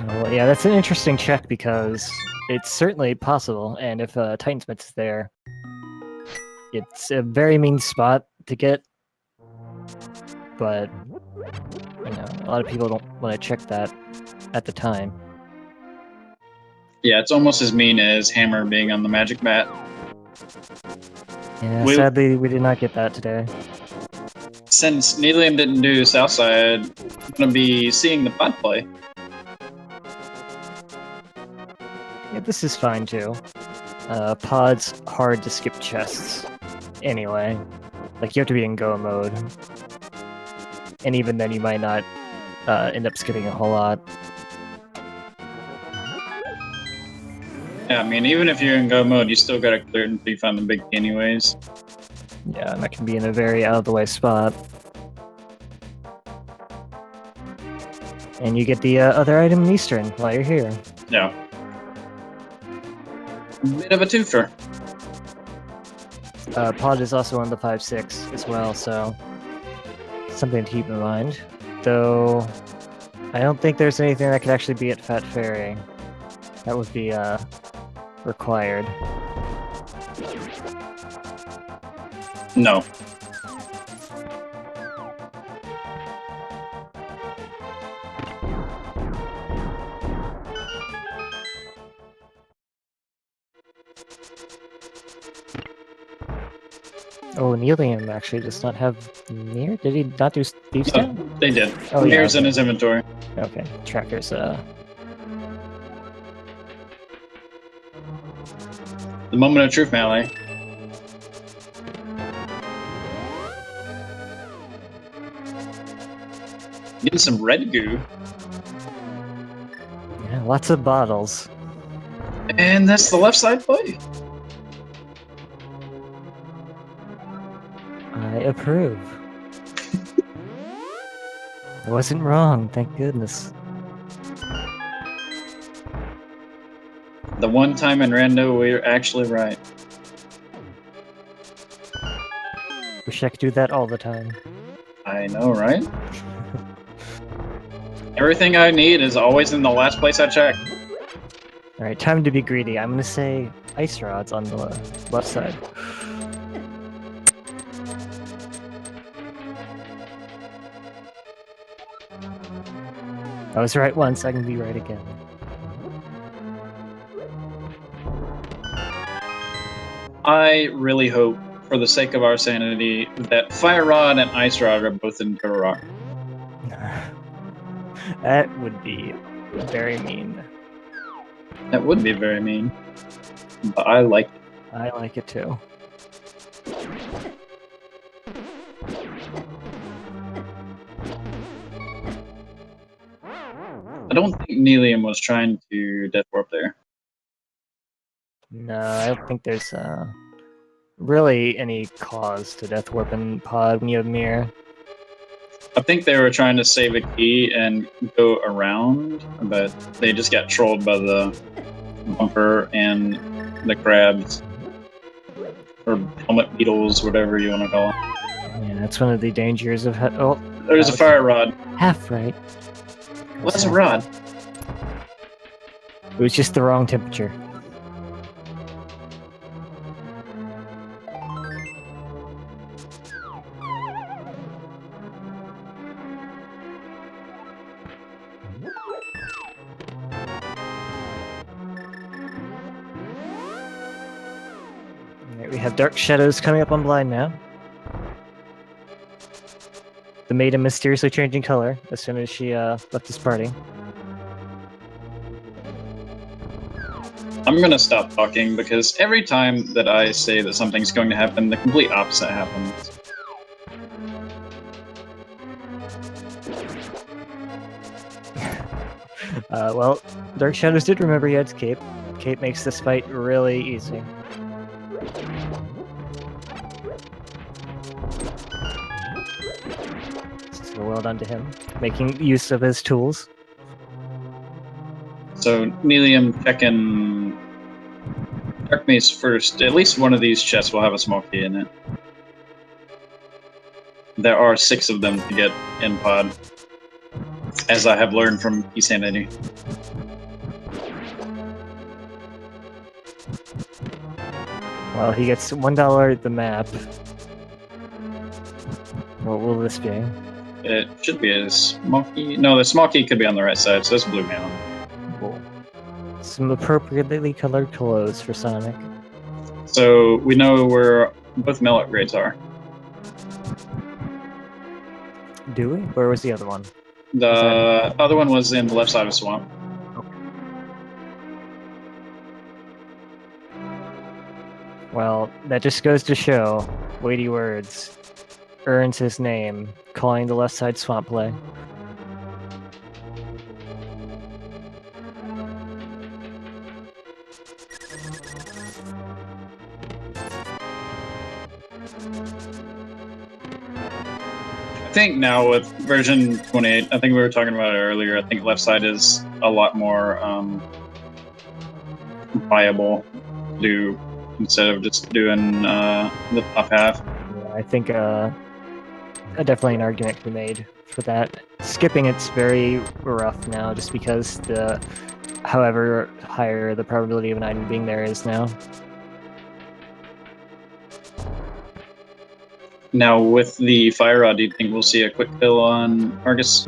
S1: Well, yeah, that's an interesting check because it's certainly possible, and if Titansmith's there, it's a very mean spot to get, but, you know, a lot of people don't want to check that at the time.
S2: Yeah, it's almost as mean as Hammer being on the magic mat.
S1: Yeah, sadly, we did not get that today.
S2: Since Nealliam didn't do Southside, I'm going to be seeing the pod play.
S1: Yeah, this is fine, too. Pod's hard to skip chests, anyway. Like, you have to be in go mode. And even then, you might not end up skipping a whole lot.
S2: Yeah, I mean, even if you're in go mode, you still gotta clear it until you find the big key anyways.
S1: Yeah, and that can be in a very out-of-the-way spot. And you get the other item in Eastern while you're here.
S2: Yeah. Bit of a twofer.
S1: Pod is also on the 5-6 as well, so something to keep in mind. Though, I don't think there's anything that could actually be at Fat Fairy. That would be, required.
S2: No.
S1: Oh, Nealliam actually does not have Mirror? Did he not do Thieves'
S2: Oh,
S1: Town?
S2: they did.
S1: Oh,
S2: Mirror's
S1: yeah, okay.
S2: in his inventory.
S1: Okay, Tracker's,
S2: The moment of truth, Mallory. Getting some red goo.
S1: Yeah, lots of bottles.
S2: And that's the left side play.
S1: I approve. I wasn't wrong, thank goodness.
S2: The one time in Rando we're actually right.
S1: Wish I could do that all the time.
S2: I know, right? Everything I need is always in the last place I check.
S1: Alright, time to be greedy. I'm gonna say ice rods on the left side. I was right once, I can be right again.
S2: I really hope, for the sake of our sanity, that Fire Rod and Ice Rod are both in Turok.
S1: That would be very mean.
S2: That would be very mean. But I like it.
S1: I like it too.
S2: I don't think Nealliam was trying to death warp there.
S1: No, I don't think there's really any cause to death warp in pod when you have mirror.
S2: I think they were trying to save a key and go around, but they just got trolled by the bumper and the crabs. Or helmet beetles, whatever you want to call them.
S1: Yeah, that's one of the dangers of oh,
S2: There's a fire rod.
S1: half right.
S2: What's a rod?
S1: It was just the wrong temperature. Alright, we have Dark Shadows coming up on blind now. The maiden mysteriously changing color as soon as she left this party.
S2: I'm gonna stop talking because every time that I say that something's going to happen, the complete opposite happens.
S1: Well, Dark Shadows did remember he had Cape. Cape makes this fight really easy. So well done to him, making use of his tools.
S2: So Nealliam checking Dark Mace first. At least one of these chests will have a small key in it. There are 6 of them to get in pod, as I have learned from Insanity.
S1: Well, he gets $1 at the map. What will this be?
S2: It should be a small key. No, the small key could be on the right side, so that's blue mail.
S1: Cool. Some appropriately colored clothes for Sonic.
S2: So we know where both mail upgrades are.
S1: Do we? Where was the other one?
S2: The other one was in the left side of Swamp.
S1: Well, that just goes to show WeightyWords earns his name calling the left side swamp play.
S2: I think now with version 28, I think we were talking about it earlier, I think left side is a lot more viable to do instead of just doing the top half.
S1: Yeah, I think definitely an argument can be made for that. Skipping it's very rough now just because the however higher the probability of an item being there is now.
S2: Now with the fire rod, do you think we'll see a quick kill on Argus?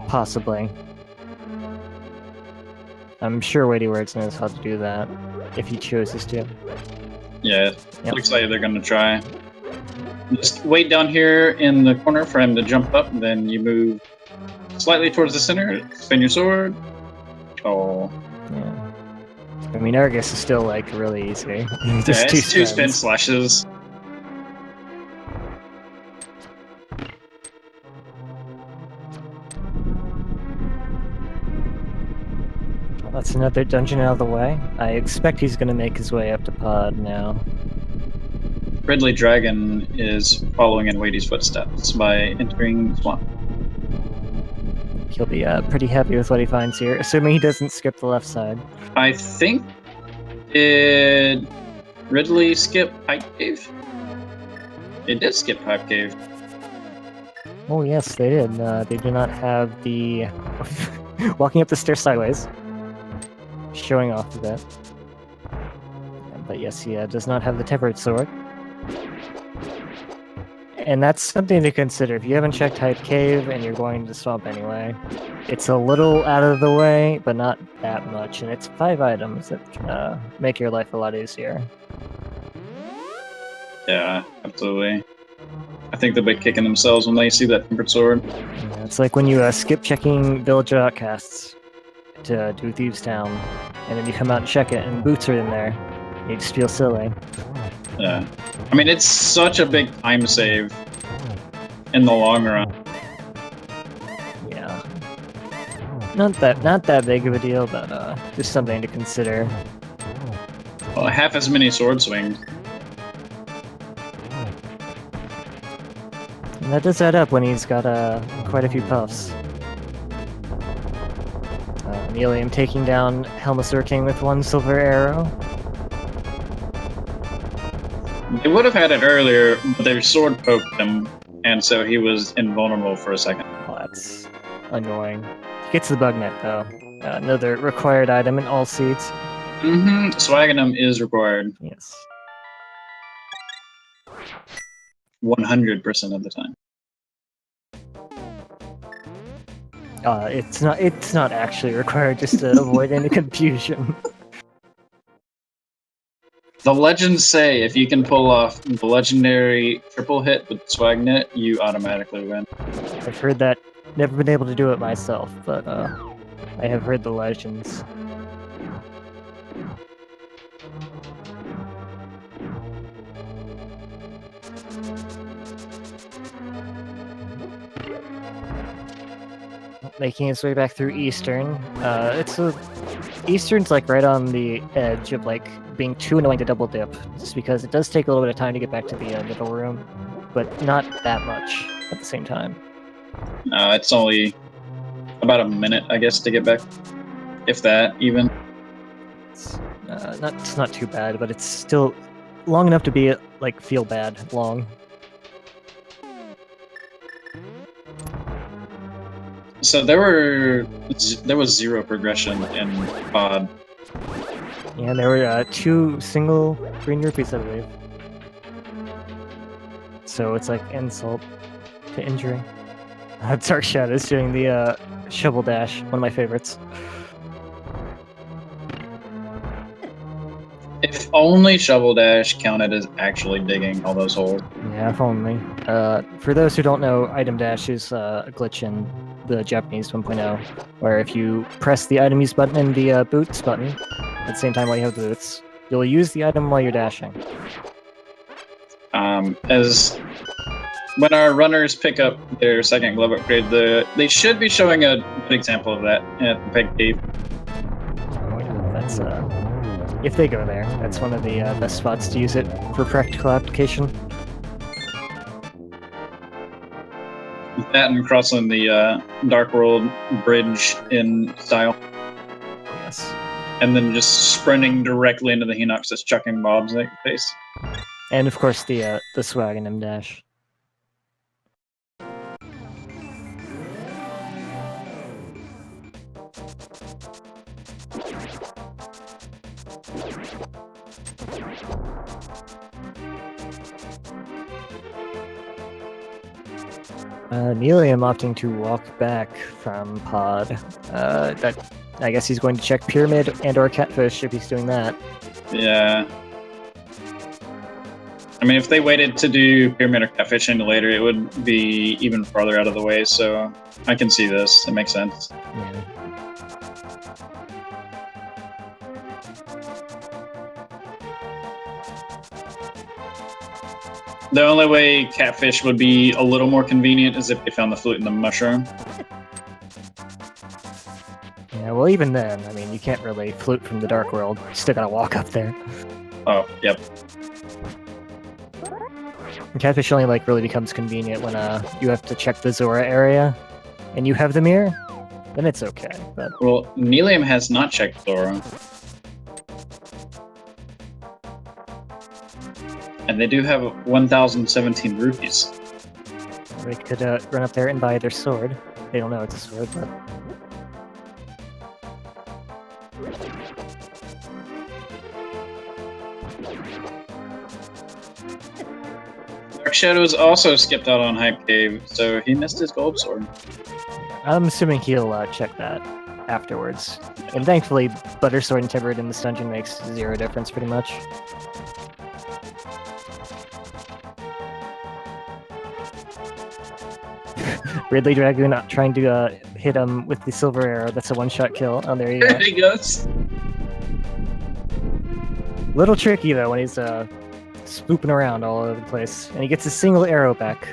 S1: Possibly. I'm sure WeightyWords knows how to do that, if he chooses to.
S2: Yeah,
S1: Yep.
S2: Looks like they're gonna try. Just wait down here in the corner for him to jump up, and then you move slightly towards the center, spin your sword. Oh.
S1: Yeah. I mean, Argus is still, like, really easy. Just
S2: Yeah,
S1: two
S2: it's 2 spin
S1: spins.
S2: slashes.
S1: That's another dungeon out of the way. I expect he's going to make his way up to Pod now.
S2: RidleyDragon is following in Weighty's footsteps by entering Swamp.
S1: He'll be pretty happy with what he finds here, assuming he doesn't skip the left side.
S2: I think... Did Ridley skip Pipe Cave? It did skip Pipe Cave.
S1: Oh yes, they did. They do not have the... walking up the stairs sideways. Showing off a bit. But yes, he does not have the tempered sword. And that's something to consider. If you haven't checked Hype Cave and you're going to Swamp anyway, it's a little out of the way, but not that much. And it's 5 items that can make your life a lot easier.
S2: Yeah, absolutely. I think they'll be kicking themselves when they see that tempered sword.
S1: Yeah, it's like when you skip checking Village Outcasts to do Thieves Town, and then you come out and check it, and boots are in there. You just feel silly.
S2: Yeah. I mean, it's such a big time save in the long run.
S1: Yeah. Not that big of a deal, but just something to consider.
S2: Well, half as many sword swings.
S1: And that does add up when he's got quite a few puffs. Nealliam taking down Helmasaur King with 1 silver arrow.
S2: They would have had it earlier, but their sword poked him, and so he was invulnerable for a second.
S1: Oh, that's annoying. He gets the bug net, though. Another required item in all seeds.
S2: Mm-hmm. Swaganum is required.
S1: Yes.
S2: 100% of the time.
S1: It's not actually required, just to avoid any confusion.
S2: The legends say if you can pull off the legendary triple hit with Swagnet, you automatically win.
S1: I've heard that. Never been able to do it myself, but I have heard the legends. Making his way back through Eastern. Eastern's like right on the edge of like being too annoying to double dip, just because it does take a little bit of time to get back to the middle room, but not that much at the same time.
S2: It's only about a minute, I guess, to get back, if that even.
S1: It's not too bad, but it's still long enough to be like feel bad long.
S2: So there was 0 progression in Pod.
S1: Yeah, there were 2 single green rupees, I believe. So it's like insult to injury. DarkShadows doing the shovel dash, one of my favorites.
S2: If only Shovel Dash counted as actually digging all those holes.
S1: Yeah, if only. For those who don't know, item dash is a glitch in the Japanese 1.0, where if you press the item use button and the boots button at the same time while you have the boots, you'll use the item while you're dashing.
S2: As when our runners pick up their second glove upgrade, they should be showing a good example of that at the Peg Cave.
S1: That's if they go there, that's one of the best spots to use it for practical application.
S2: That and crossing the Dark World bridge in style.
S1: Yes.
S2: And then just sprinting directly into the Hinox that's chucking mobs at your face.
S1: And of course the Swaganum dash. Nealliam opting to walk back from Pod. That I guess he's going to check Pyramid and or Catfish if he's doing that.
S2: Yeah. I mean, if they waited to do Pyramid or Catfish any later, it would be even farther out of the way, so I can see this. It makes sense.
S1: Yeah.
S2: The only way Catfish would be a little more convenient is if they found the flute and the mushroom.
S1: Yeah, well, even then, I mean, You can't really float from the Dark World. You still gotta walk up there.
S2: Oh, yep.
S1: The catfish only like really becomes convenient when you have to check the Zora area, and you have the mirror. Then it's okay. But
S2: Well, Nealliam has not checked Zora. And they do have 1,017 rupees.
S1: they could run up there and buy their sword. They don't know it's a sword, but
S2: DarkShadows also skipped out on Hype Cave, so he missed his gold sword.
S1: I'm assuming he'll check that afterwards. And thankfully, Buttersword and Tempered in this dungeon makes 0 difference, pretty much. RidleyDragon trying to hit him with the silver arrow. That's a one-shot kill. Oh, there you go.
S2: There he goes.
S1: Little tricky, though, when he's swooping around all over the place. And he gets a single arrow back.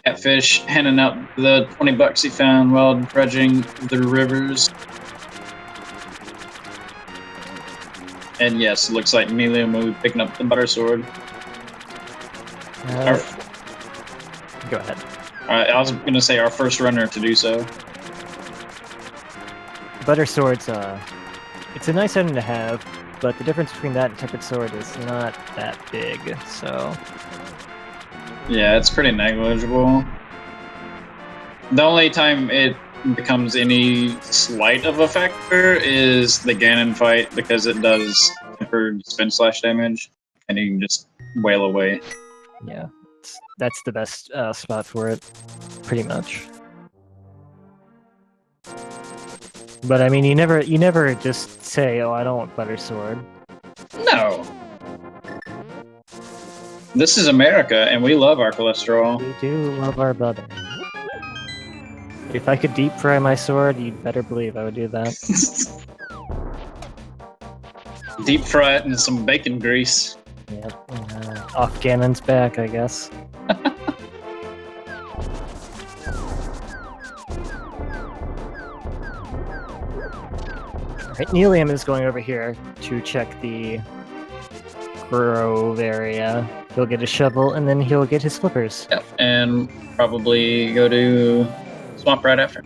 S2: Catfish handing out the 20 bucks he found while dredging the rivers. And yes, it looks like Nealliam will be picking up the butter sword.
S1: Go ahead.
S2: I was gonna say our first runner to do so.
S1: Butter sword's it's a nice item to have, but the difference between that and tempered sword is not that big. So
S2: Yeah, it's pretty negligible. The only time it becomes any slight of a factor is the Ganon fight, because it does tempered spin slash damage, and you can just wail away.
S1: yeah, that's the best spot for it, pretty much. But I mean, you never just say, "Oh, I don't want butter sword."
S2: No! This is America, and we love our cholesterol.
S1: We do love our butter. If I could deep fry my sword, you'd better believe I would do that.
S2: Deep fry it in some bacon grease.
S1: Yep. Off Ganon's back, I guess. Right, Nealliam is going over here to check the grove area. He'll get a shovel, and then he'll get his flippers.
S2: Yep, and probably go to Swamp right after.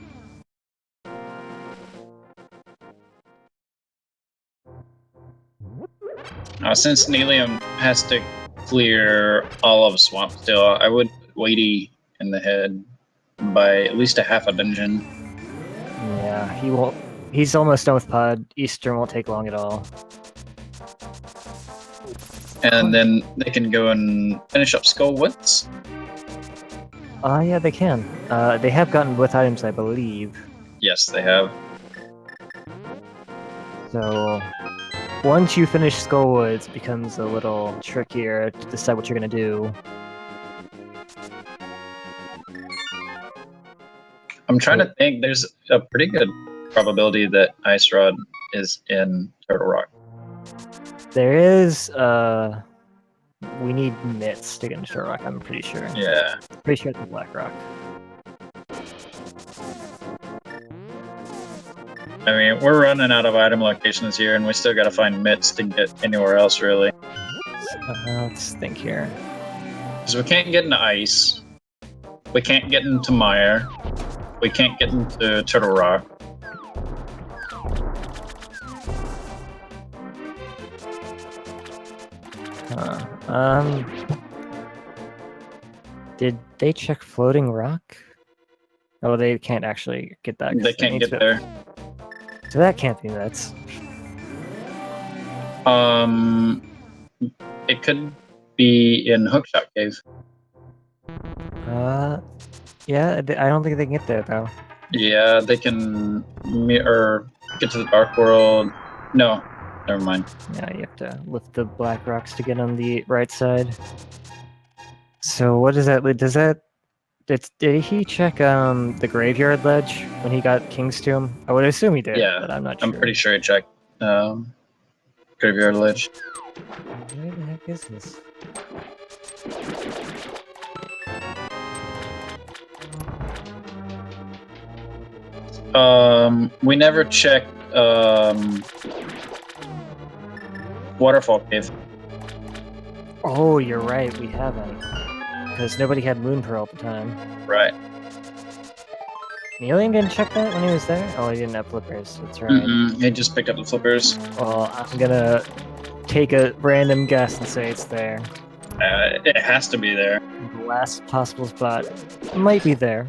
S2: Since Nealliam has to clear all of Swamp still, I would put Weighty in the head by at least a half a dungeon.
S1: Yeah, he won't. He's almost done with Pod. Eastern won't take long at all.
S2: And then they can go and finish up Skull Woods.
S1: Yeah, they can. They have gotten both items, I believe.
S2: Yes, they have.
S1: So once you finish Skullwoods, it becomes a little trickier to decide what you're gonna do.
S2: I'm trying to think. There's a pretty good probability that Ice Rod is in Turtle Rock.
S1: There is, we need mitts to get into Turtle Rock, I'm pretty sure.
S2: Yeah.
S1: Pretty sure it's Black Rock.
S2: I mean, we're running out of item locations here, and we still gotta find mitts to get anywhere else, really.
S1: Let's think here.
S2: Because we can't get into Ice. We can't get into Mire. We can't get into Turtle Rock.
S1: Did they check Floating Rock? Oh, they can't actually get that.
S2: They can't get there.
S1: So that can't be nuts.
S2: It could be in Hookshot Cave.
S1: Yeah, I don't think they can get there, though.
S2: Yeah, they can or get to the Dark World. No, never mind.
S1: Yeah, you have to lift the black rocks to get on the right side. So what does that? Did he check the graveyard ledge when he got King's Tomb? I would assume he did.
S2: Yeah,
S1: but I'm not sure.
S2: I'm pretty sure he checked Graveyard Ledge.
S1: Where the heck is this?
S2: We never checked waterfall cave.
S1: Oh, you're right, we haven't. Because nobody had Moon Pearl at the time.
S2: Right.
S1: Nealliam didn't check that when he was there? Oh, he didn't have flippers, that's right.
S2: He just picked up the flippers.
S1: Well, I'm gonna take a random guess and say it's there.
S2: It has to be there.
S1: The last possible spot might be there.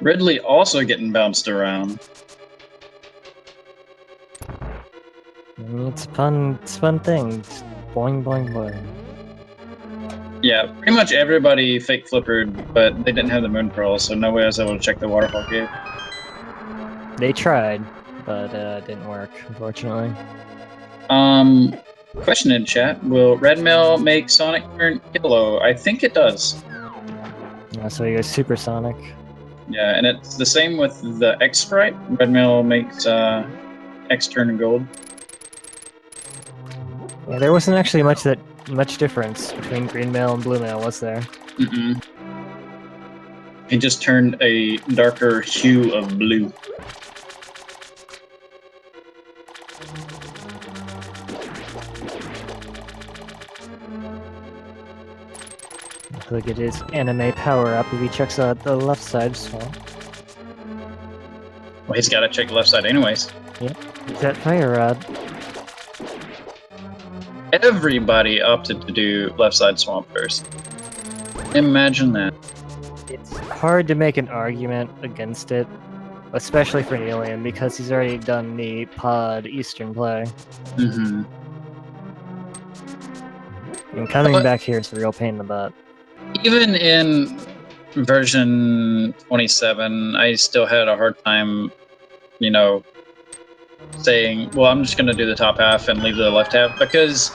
S2: Ridley also getting bounced around.
S1: It's a fun thing. Just boing, boing, boing.
S2: Yeah, pretty much everybody fake flippered, but they didn't have the Moon Pearl, so no way I was able to check the waterfall cave.
S1: They tried, but didn't work, unfortunately.
S2: Question in chat: will Red Mail make Sonic turn yellow? I think it does.
S1: So he goes supersonic.
S2: Yeah, and it's the same with the X sprite. Red Mail makes X turn gold.
S1: Yeah, there wasn't actually much difference between green mail and blue mail, was there?
S2: It just turned a darker hue of blue.
S1: Look at his anime power-up if he checks out the left side swamp.
S2: Well, he's got to check the left side anyways.
S1: Yep, he's that fire rod.
S2: Everybody opted to do left side swamp first. Imagine that.
S1: It's hard to make an argument against it, especially for Nealliam, because he's already done the pod Eastern play. And coming back here is a real pain in the butt.
S2: Even in version 27, I still had a hard time, saying, well, I'm just going to do the top half and leave the left half, because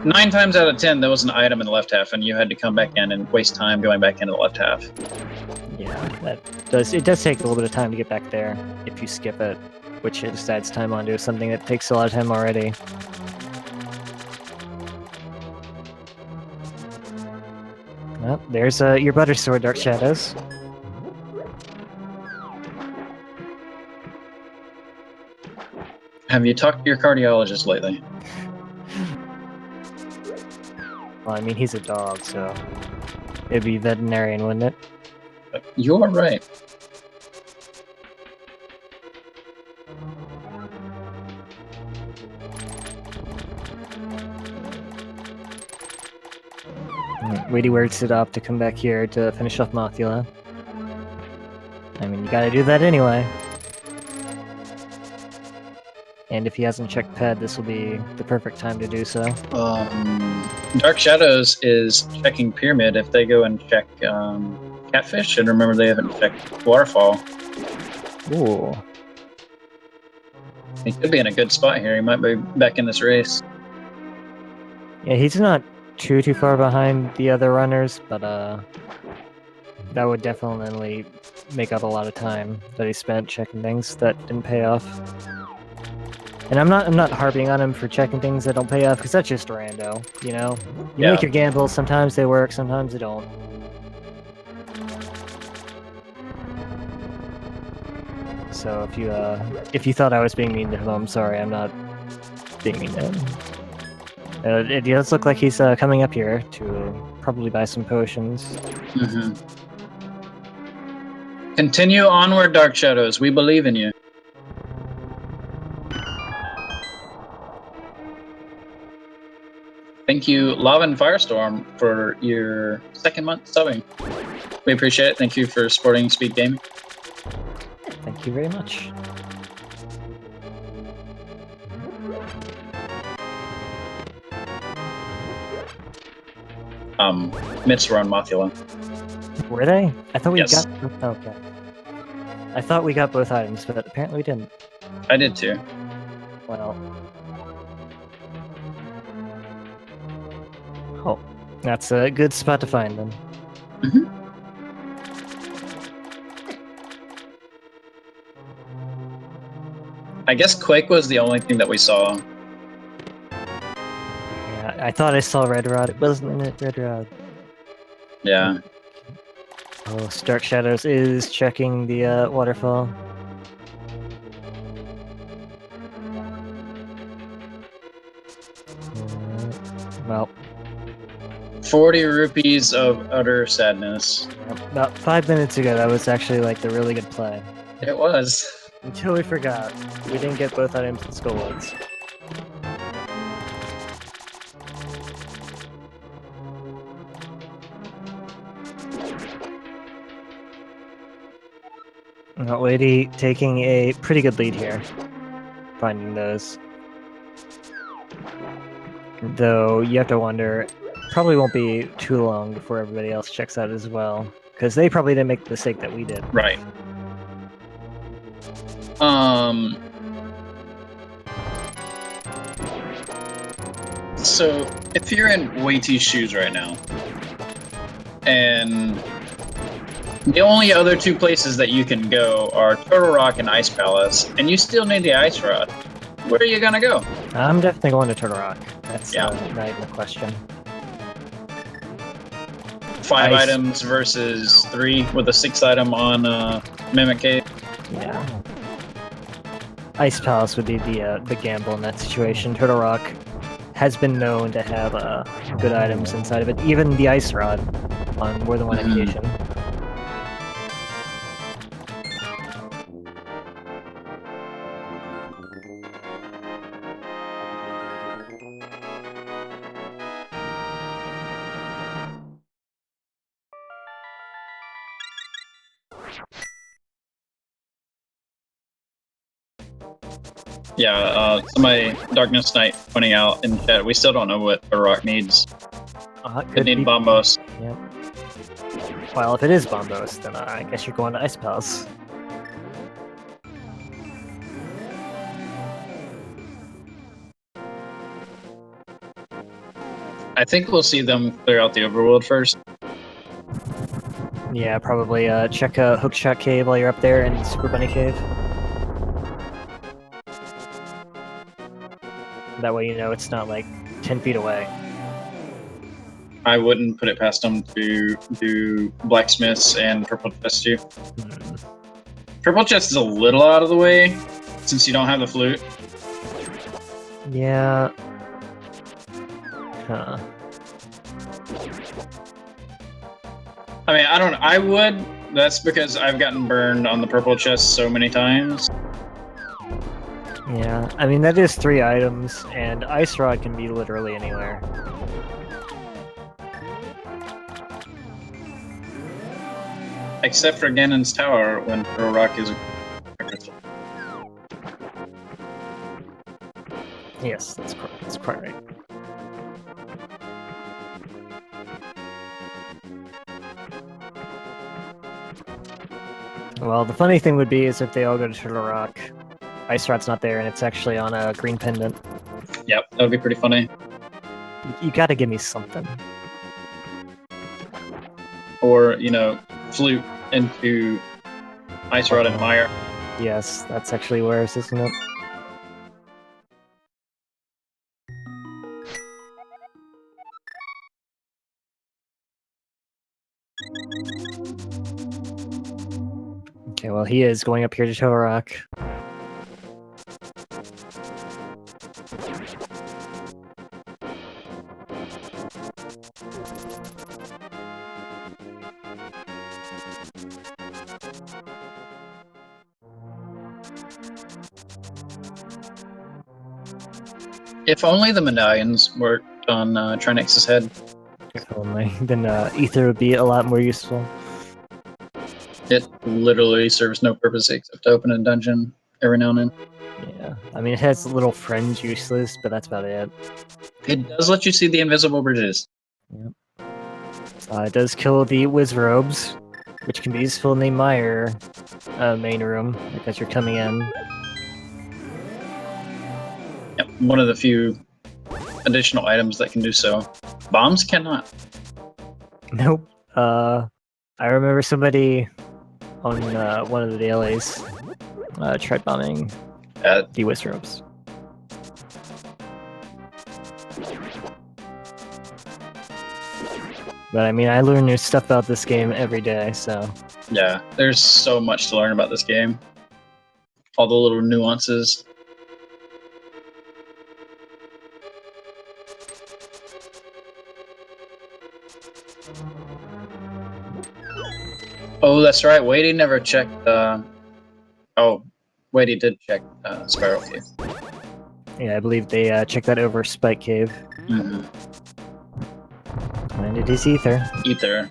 S2: 9 times out of 10 there was an item in the left half and you had to come back in and waste time going back into the left half.
S1: Yeah, it does take a little bit of time to get back there if you skip it, which it just adds time onto something that takes a lot of time already. Well, there's your butter sword, Dark Shadows.
S2: Have you talked to your cardiologist lately?
S1: Well, I mean, he's a dog, so it'd be veterinarian, wouldn't it?
S2: You are right.
S1: WeityWords it up to come back here to finish off Mothula. I mean, you gotta do that anyway. And if he hasn't checked Ped, this will be the perfect time to do so.
S2: Dark Shadows is checking Pyramid if they go and check Catfish, and remember they haven't checked Waterfall.
S1: Ooh.
S2: He could be in a good spot here. He might be back in this race.
S1: Yeah, he's not too far behind the other runners, but that would definitely make up a lot of time that he spent checking things that didn't pay off. And I'm not harping on him for checking things that don't pay off, because that's just rando, you know? You make your gambles, sometimes they work, sometimes they don't. So if you thought I was being mean to him, I'm sorry, I'm not being mean to him. It does look like he's coming up here to probably buy some potions.
S2: Continue onward, Dark Shadows. We believe in you. Thank you, Lava and Firestorm, for your 2nd month subbing. We appreciate it. Thank you for supporting Speed Gaming.
S1: Thank you very much.
S2: Myths were on Mothula.
S1: Were they? I thought we
S2: Yes.
S1: got... Okay. I thought we got both items, but apparently we didn't.
S2: I did too.
S1: Well... Oh, that's a good spot to find them.
S2: I guess Quake was the only thing that we saw.
S1: Yeah, I thought I saw Red Rod. It wasn't it, Red Rod.
S2: Yeah.
S1: Oh, Dark Shadows is checking the waterfall. Well,
S2: 40 rupees of utter sadness.
S1: about 5 minutes ago, that was actually like the really good play.
S2: It was.
S1: Until we forgot. We didn't get both items in Skullwoods. Weighty taking a pretty good lead here. Finding those. Though, you have to wonder, probably won't be too long before everybody else checks out as well. Because they probably didn't make the mistake that we did.
S2: Right. So, if you're in Weighty's shoes right now, and the only other two places that you can go are Turtle Rock and Ice Palace, and you still need the Ice Rod, where are you gonna go?
S1: I'm definitely going to Turtle Rock. That's
S2: Yeah.
S1: Not even a question.
S2: 5
S1: Ice.
S2: items versus 3 with a 6th item on Mimic Cave.
S1: Yeah. Ice Palace would be the gamble in that situation. Turtle Rock has been known to have good items inside of it, even the Ice Rod on more than one occasion.
S2: Yeah, somebody, Darkness Knight, pointing out in chat, we still don't know what the rock needs. It
S1: Could
S2: need
S1: be-
S2: Bombos.
S1: Yep. Well, if it is Bombos, then I guess you're going to Ice Palace.
S2: I think we'll see them clear out the overworld first.
S1: Yeah, probably check Hookshot Cave while you're up there and Super Bunny Cave. That way you know it's not like 10 feet away.
S2: I wouldn't put it past them to do Blacksmiths and Purple Chest too. Purple Chest is a little out of the way, since you don't have the flute.
S1: Yeah. Huh.
S2: I mean, I would. That's because I've gotten burned on the Purple Chest so many times.
S1: Yeah, I mean, that is 3 items, and Ice Rod can be literally anywhere.
S2: Except for Ganon's Tower, when Turtle Rock is a crystal.
S1: Yes, that's quite right. Well, the funny thing would be is if they all go to Turtle Rock, Ice Rod's not there, and it's actually on a green pendant.
S2: Yep, that would be pretty funny.
S1: You gotta give me something.
S2: Or, you know, flute into Ice Rod and Mire.
S1: Yes, that's actually worse, isn't it? Okay, well, he is going up here to Turtle Rock.
S2: If only the medallions worked on Trinex's head.
S1: If only. Then Ether would be a lot more useful.
S2: It literally serves no purpose except to open a dungeon every now and then.
S1: Yeah, I mean, it has little friends useless, but that's about it.
S2: It does let you see the invisible bridges.
S1: Yep. It does kill the Wizrobes, which can be useful in the Mire main room, because you're coming in.
S2: Yep, one of the few additional items that can do so. Bombs cannot.
S1: Nope. I remember somebody on one of the dailies tried bombing the Whisk ropes. But I mean, I learn new stuff about this game every day, so...
S2: Yeah, there's so much to learn about this game. All the little nuances. Oh, that's right. Weighty never checked. Oh, Weighty did check Spiral Cave.
S1: Yeah, I believe they checked that over Spike Cave.
S2: Mm-hmm.
S1: And it is Ether.
S2: Ether.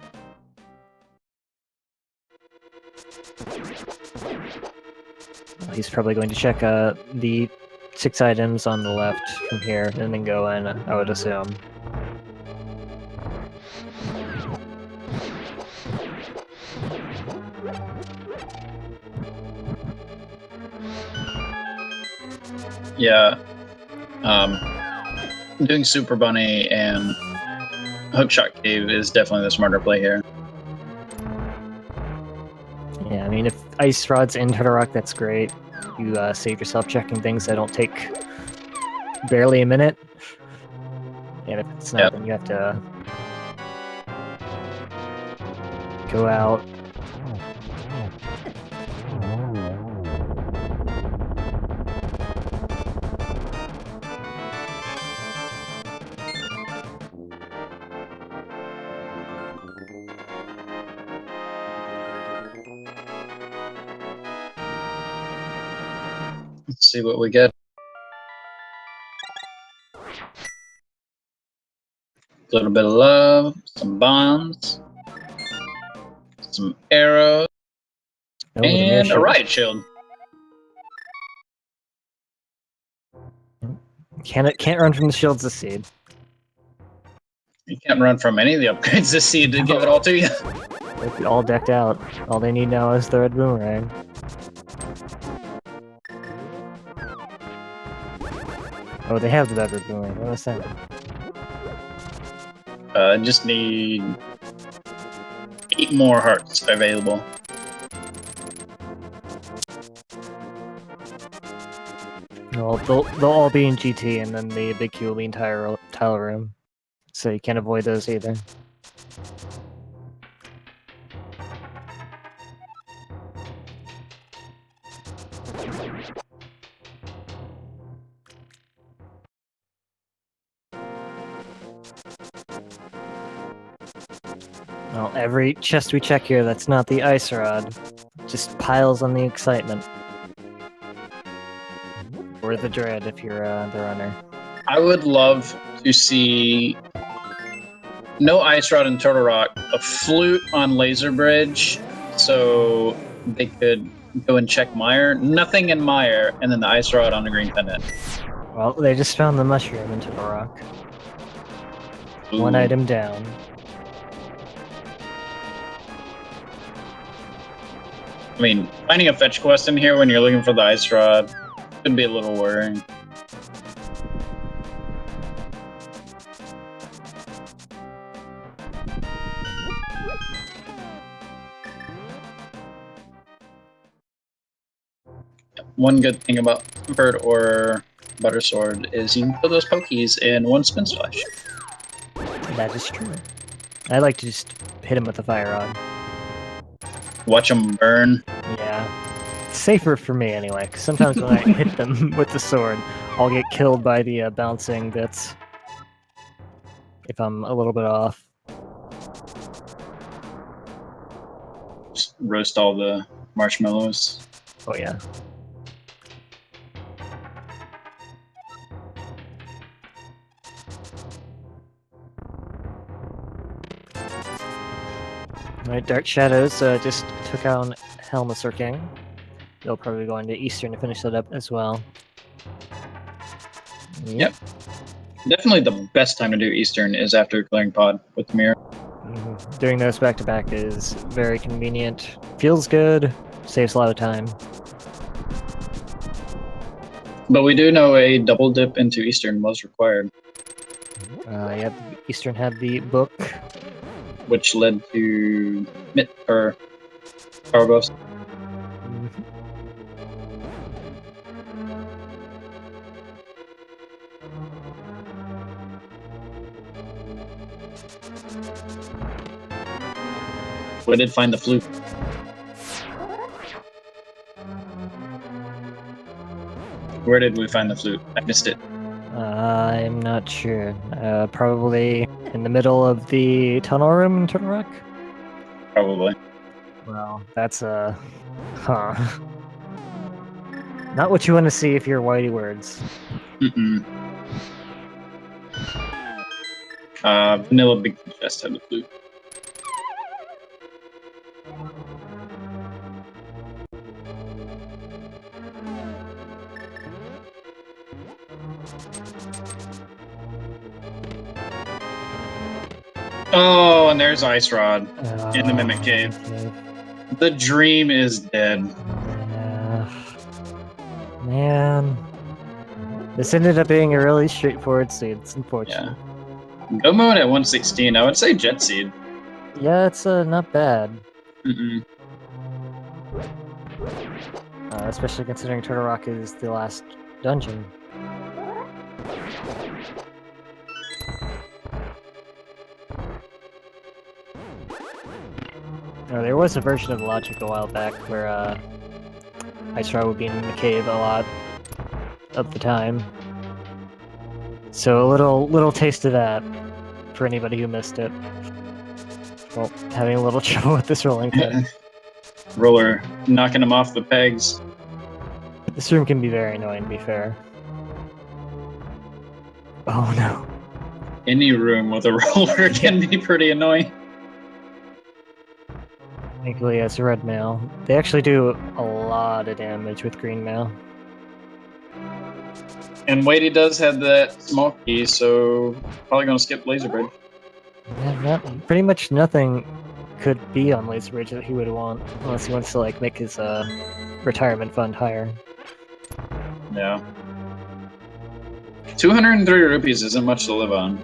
S1: He's probably going to check the 6 items on the left from here, and then go in, I would assume.
S2: Yeah. Doing Super Bunny and Hookshot Cave is definitely the smarter play here.
S1: Yeah, I mean, if Ice Rod's in Turtle that's great. You save yourself checking things that don't take barely a minute. And if it's not, then you have to go out.
S2: Let's see what we get. A little bit of love, some bombs, some arrows, and a riot shield.
S1: Can't run from the shields this seed.
S2: You can't run from any of the upgrades this seed to give it all to you.
S1: They're all decked out. All they need now is the red boomerang. Oh, they have the red boomerang. What was that?
S2: Just need 8 more hearts available.
S1: Well, they'll all be in GT, and then the big Q will be in tile room. So you can't avoid those either. Well, every chest we check here that's not the Ice Rod just piles on the excitement. Or the dread if you're the runner.
S2: I would love to see no Ice Rod in Turtle Rock, a flute on Laser Bridge, so they could go and check Mire. Nothing in Mire, and then the Ice Rod on the Green Pendant.
S1: Well, they just found the mushroom in Turtle Rock.
S2: Ooh.
S1: 1 item down.
S2: I mean, finding a fetch quest in here when you're looking for the Ice Rod could be a little worrying. One good thing about Tempered or Butter Sword is you can kill those Pokies in 1 Spin Splash.
S1: That is true. I like to just hit him with the Fire Rod.
S2: Watch them burn.
S1: Yeah. It's safer for me anyway, because sometimes when I hit them with the sword, I'll get killed by the bouncing bits. If I'm a little bit off.
S2: Just roast all the marshmallows.
S1: Oh yeah. Alright, Dark Shadows just took out Helmaser King. They'll probably go into Eastern to finish that up as well.
S2: Yep. Definitely the best time to do Eastern is after clearing pod with the mirror.
S1: Mm-hmm. Doing those back-to-back is very convenient. Feels good, saves a lot of time.
S2: But we do know a double dip into Eastern was required.
S1: Yeah, Eastern had the book.
S2: Which led to power buffs. We did find the flute. Where did we find the flute? I missed it.
S1: I'm not sure. Probably in the middle of the tunnel room in Turtle Rock?
S2: Probably.
S1: Well, that's huh. Not what you want to see if you're WeityWords.
S2: Mm-mm. Vanilla Big Chest had the flute. Oh, and there's Ice Rod in the Mimic Cave. The dream is dead.
S1: Man. This ended up being a really straightforward seed. It's unfortunate.
S2: Yeah. Go mode at 116. I would say Jet Seed.
S1: Yeah, it's not bad.
S2: Mm-mm.
S1: Especially considering Turtle Rock is the last dungeon. There was a version of Logic a while back where Ice Rod would be in the cave a lot of the time. So a little taste of that for anybody who missed it. Well, having a little trouble with this rolling pin.
S2: Roller knocking him off the pegs.
S1: This room can be very annoying, to be fair. Oh no.
S2: Any room with a roller can be pretty annoying.
S1: Thankfully, it's a red mail. They actually do a lot of damage with green mail.
S2: And Weighty does have that small key, so probably gonna skip Laser Bridge.
S1: Yeah, pretty much nothing could be on Laser Bridge that he would want, unless he wants to like make his retirement fund higher.
S2: Yeah. 230 rupees isn't much to live on.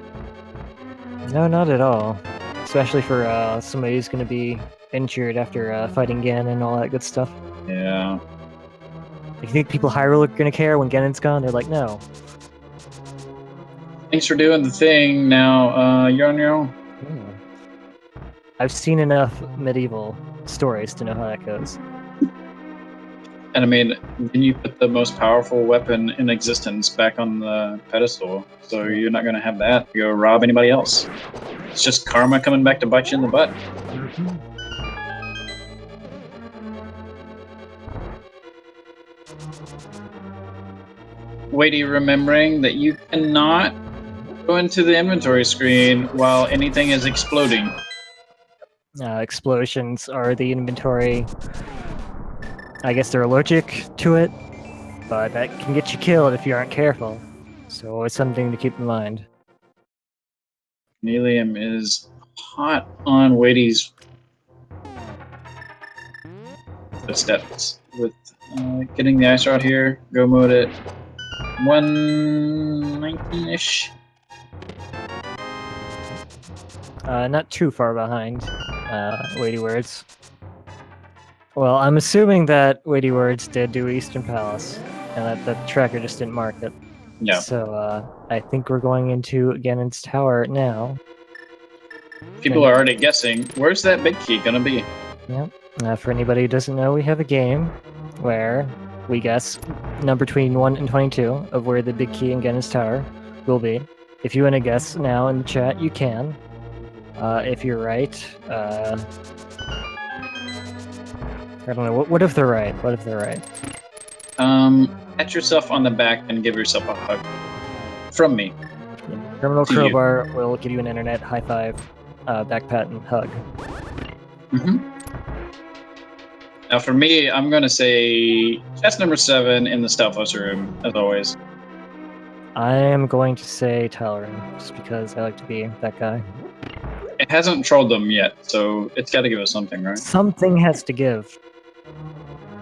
S1: No, not at all. Especially for somebody who's going to be injured after fighting Ganon and all that good stuff.
S2: Yeah.
S1: You think people Hyrule are going to care when Ganon's gone? They're like, no.
S2: Thanks for doing the thing. Now, you're on your own.
S1: Yeah. I've seen enough medieval stories to know how that goes.
S2: And I mean, then you put the most powerful weapon in existence back on the pedestal, so you're not going to have that to go rob anybody else. It's just karma coming back to bite you in the butt. Weighty remembering that you cannot go into the inventory screen while anything is exploding.
S1: Explosions are the inventory. I guess they're allergic to it, but that can get you killed if you aren't careful. So it's something to keep in mind.
S2: Nealliam is hot on Weighty's footsteps with getting the ice rod here. Go mode at 119-ish.
S1: Not too far behind WeityWords. Well, I'm assuming that WeityWords did do Eastern Palace, and that the tracker just didn't mark it.
S2: Yeah.
S1: So I think we're going into Ganon's Tower now.
S2: People are already guessing, where's that big key gonna be?
S1: Yep. For anybody who doesn't know, we have a game where we guess number between 1 and 22 of where the big key in Ganon's Tower will be. If you want to guess now in the chat, you can. If you're right, I don't know. What if they're right? What if they're right?
S2: Pat yourself on the back and give yourself a hug. From me.
S1: Yeah. Criminal Crowbar will give you an internet high five, back pat, and hug.
S2: Mm-hmm. Now for me, I'm going to say chest number 7 in the Stealthos room, as always.
S1: I am going to say Tile Room, just because I like to be that guy.
S2: It hasn't trolled them yet, so it's got to give us something, right?
S1: Something has to give.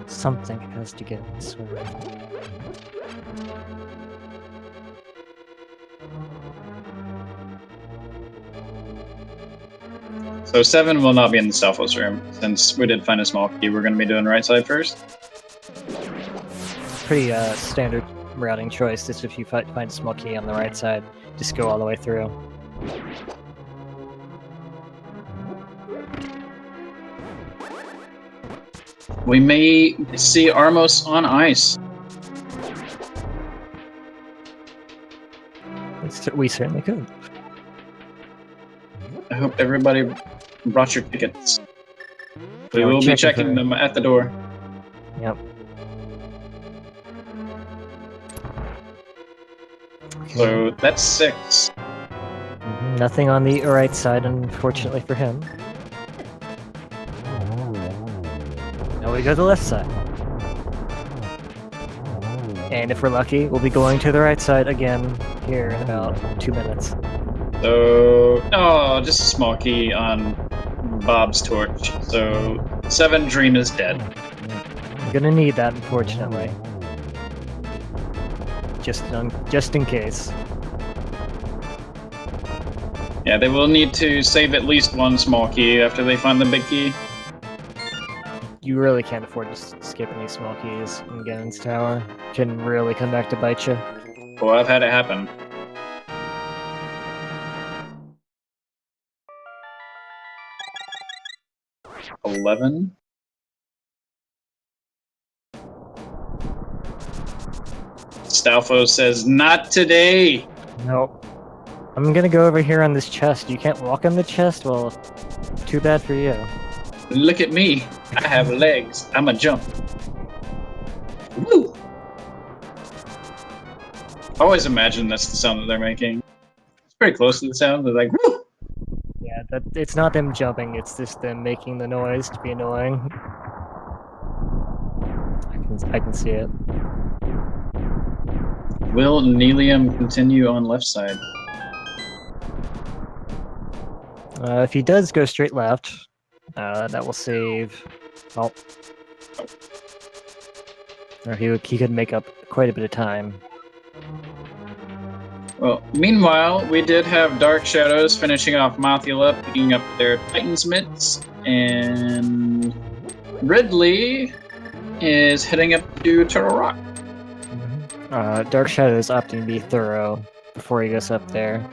S1: Something has to give, I swear.
S2: So 7 will not be in the Stealthos room. Since we did find a small key, we're going to be doing right side first.
S1: Pretty standard routing choice. Just if you find a small key on the right side, just go all the way through.
S2: We may see Armos on ice.
S1: We certainly could.
S2: I hope everybody brought your tickets. We
S1: Yeah, we're
S2: will be checking
S1: for...
S2: them at the door.
S1: Yep. Okay.
S2: So that's 6.
S1: Nothing on the right side, unfortunately for him. Now we go to the left side. And if we're lucky, we'll be going to the right side again here in about 2 minutes.
S2: So, oh, just a small key on Bob's torch. So 7 Dream is dead.
S1: I'm gonna need that, unfortunately. Just in case.
S2: Yeah, they will need to save at least 1 small key after they find the big key.
S1: You really can't afford to skip any small keys in Ganon's tower. Can really come back to bite you.
S2: Well, I've had it happen. $11. Stalfo says, "Not today."
S1: Nope. I'm gonna go over here on this chest. You can't walk on the chest? Well, too bad for you.
S2: Look at me. I have legs. I'm a jump. Woo! I always imagine that's the sound that they're making. It's pretty close to the sound. They're like, woo!
S1: Yeah, it's not them jumping, it's just them making the noise to be annoying. I can see it.
S2: Will Nealliam continue on left side?
S1: If he does go straight left, that will save... Oh. Or he could make up quite a bit of time.
S2: Well, meanwhile, we did have Dark Shadows finishing off Mothula, picking up their Titan's Mitts, and Ridley is heading up to Turtle Rock.
S1: Dark Shadows opting to be thorough before he goes up there.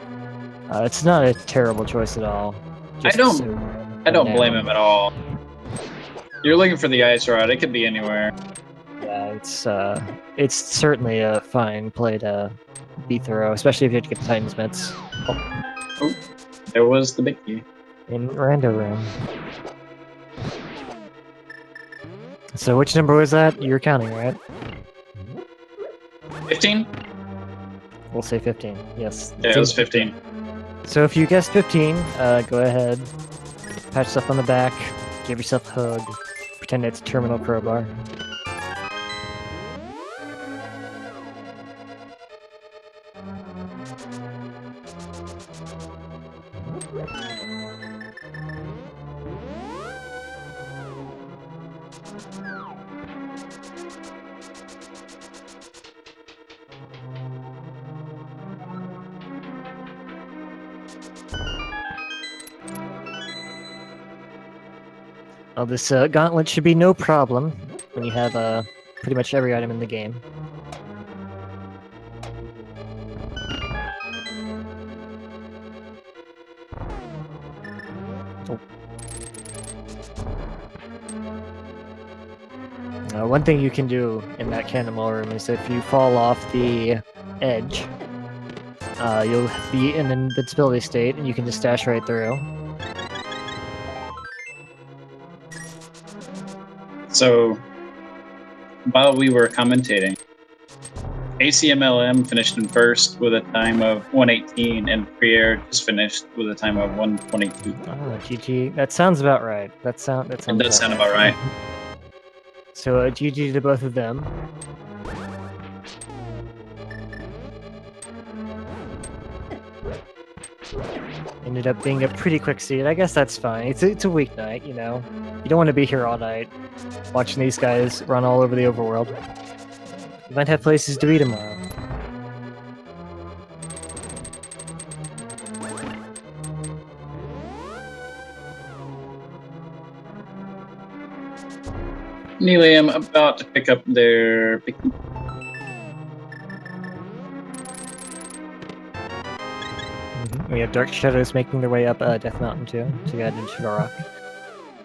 S1: It's not a terrible choice at all.
S2: I don't blame him at all. You're looking for the ice rod. It could be anywhere.
S1: Yeah, it's certainly a fine play to be thorough, especially if you have to get the Titan's Mitts.
S2: Oh, there was the big key.
S1: In Rando Room. So which number was that? You were counting, right?
S2: 15?
S1: We'll say 15, yes.
S2: Yeah, it was 15.
S1: So if you guessed 15, go ahead, pat yourself on the back, give yourself a hug, pretend it's a terminal crowbar. Well, this gauntlet should be no problem when you have pretty much every item in the game. Oh. One thing you can do in that cannonball room is if you fall off the edge, you'll be in an invincibility state and you can just dash right through.
S2: So, while we were commentating, ACMLM finished in first with a time of 1:18, and Pierre just finished with a time of 1:22.
S1: Oh, GG. That sounds about right. That sounds
S2: about right.
S1: So, GG to both of them. Ended up being a pretty quick seed. I guess that's fine. It's a weeknight, you know. You don't want to be here all night, watching these guys run all over the overworld. You might have places to be tomorrow.
S2: Nealliam about to pick up their...
S1: We have Dark Shadows making their way up Death Mountain too, to get into Turtle Rock.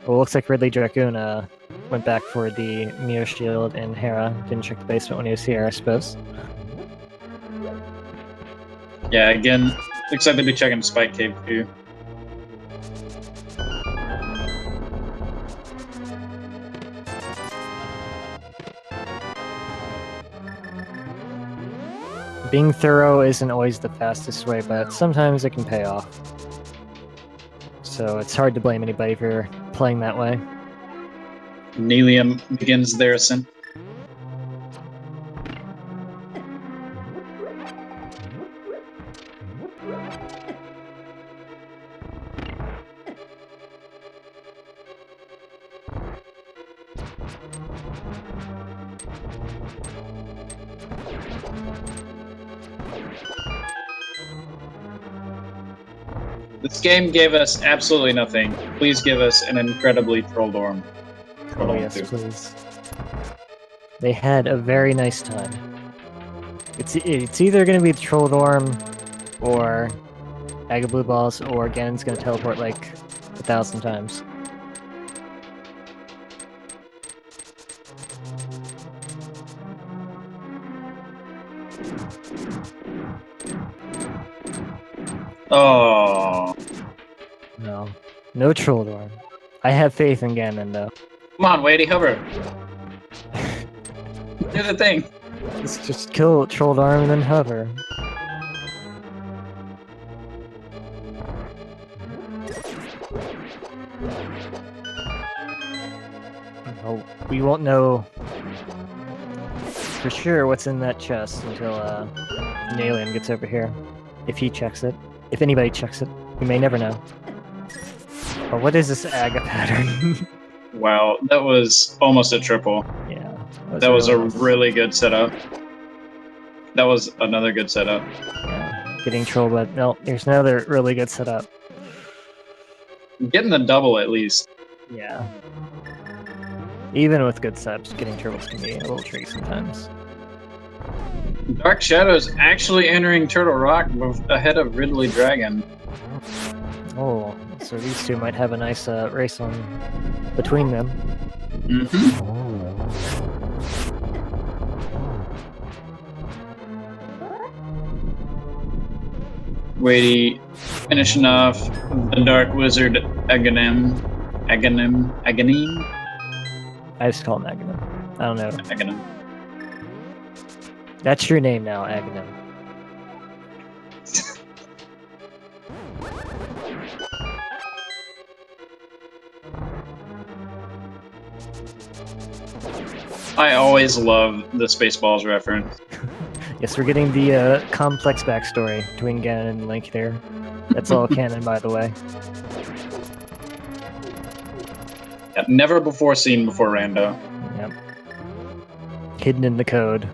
S1: Well, looks like RidleyDragon went back for the Mirror Shield, and Hera didn't check the basement when he was here, I suppose.
S2: Yeah, again, looks like they'll be checking Spike Cave too.
S1: Being thorough isn't always the fastest way, but sometimes it can pay off. So it's hard to blame anybody for playing that way.
S2: Nealliam begins their ascent. This game gave us absolutely nothing. Please give us an incredibly troll dorm.
S1: Oh yes, please. They had a very nice time. It's either going to be the Troll Dorm, or Bag of Blue Balls, or Ganon's going to teleport like 1,000 times.
S2: Oh.
S1: No Troll Dorm. I have faith in Ganon, though.
S2: Come on, Weighty, hover. Do the thing.
S1: Let's just kill Troll Dorm and then hover. Oh, we won't know for sure what's in that chest until Nealliam gets over here. If he checks it. If anybody checks it. We may never know. Oh, what is this Aga pattern?
S2: Wow, that was almost a triple.
S1: Yeah.
S2: That was a
S1: nice.
S2: really good setup. That was another good setup.
S1: Yeah, getting trolled, but no, here's another really good setup.
S2: Getting the double at least.
S1: Yeah. Even with good setups, getting triples can be a little tricky sometimes.
S2: Dark Shadows actually entering Turtle Rock ahead of RidleyDragon.
S1: Oh, so these two might have a nice race on between them.
S2: Weighty finishing off the Dark Wizard Aganim.
S1: I just call him Aganim. I don't know.
S2: Aganim.
S1: That's your name now, Aganim.
S2: I always love the Spaceballs reference.
S1: Yes, we're getting the complex backstory between Ganon and Link there. That's all canon, by the way.
S2: Yep, never before seen before Rando.
S1: Yep. Hidden in the code.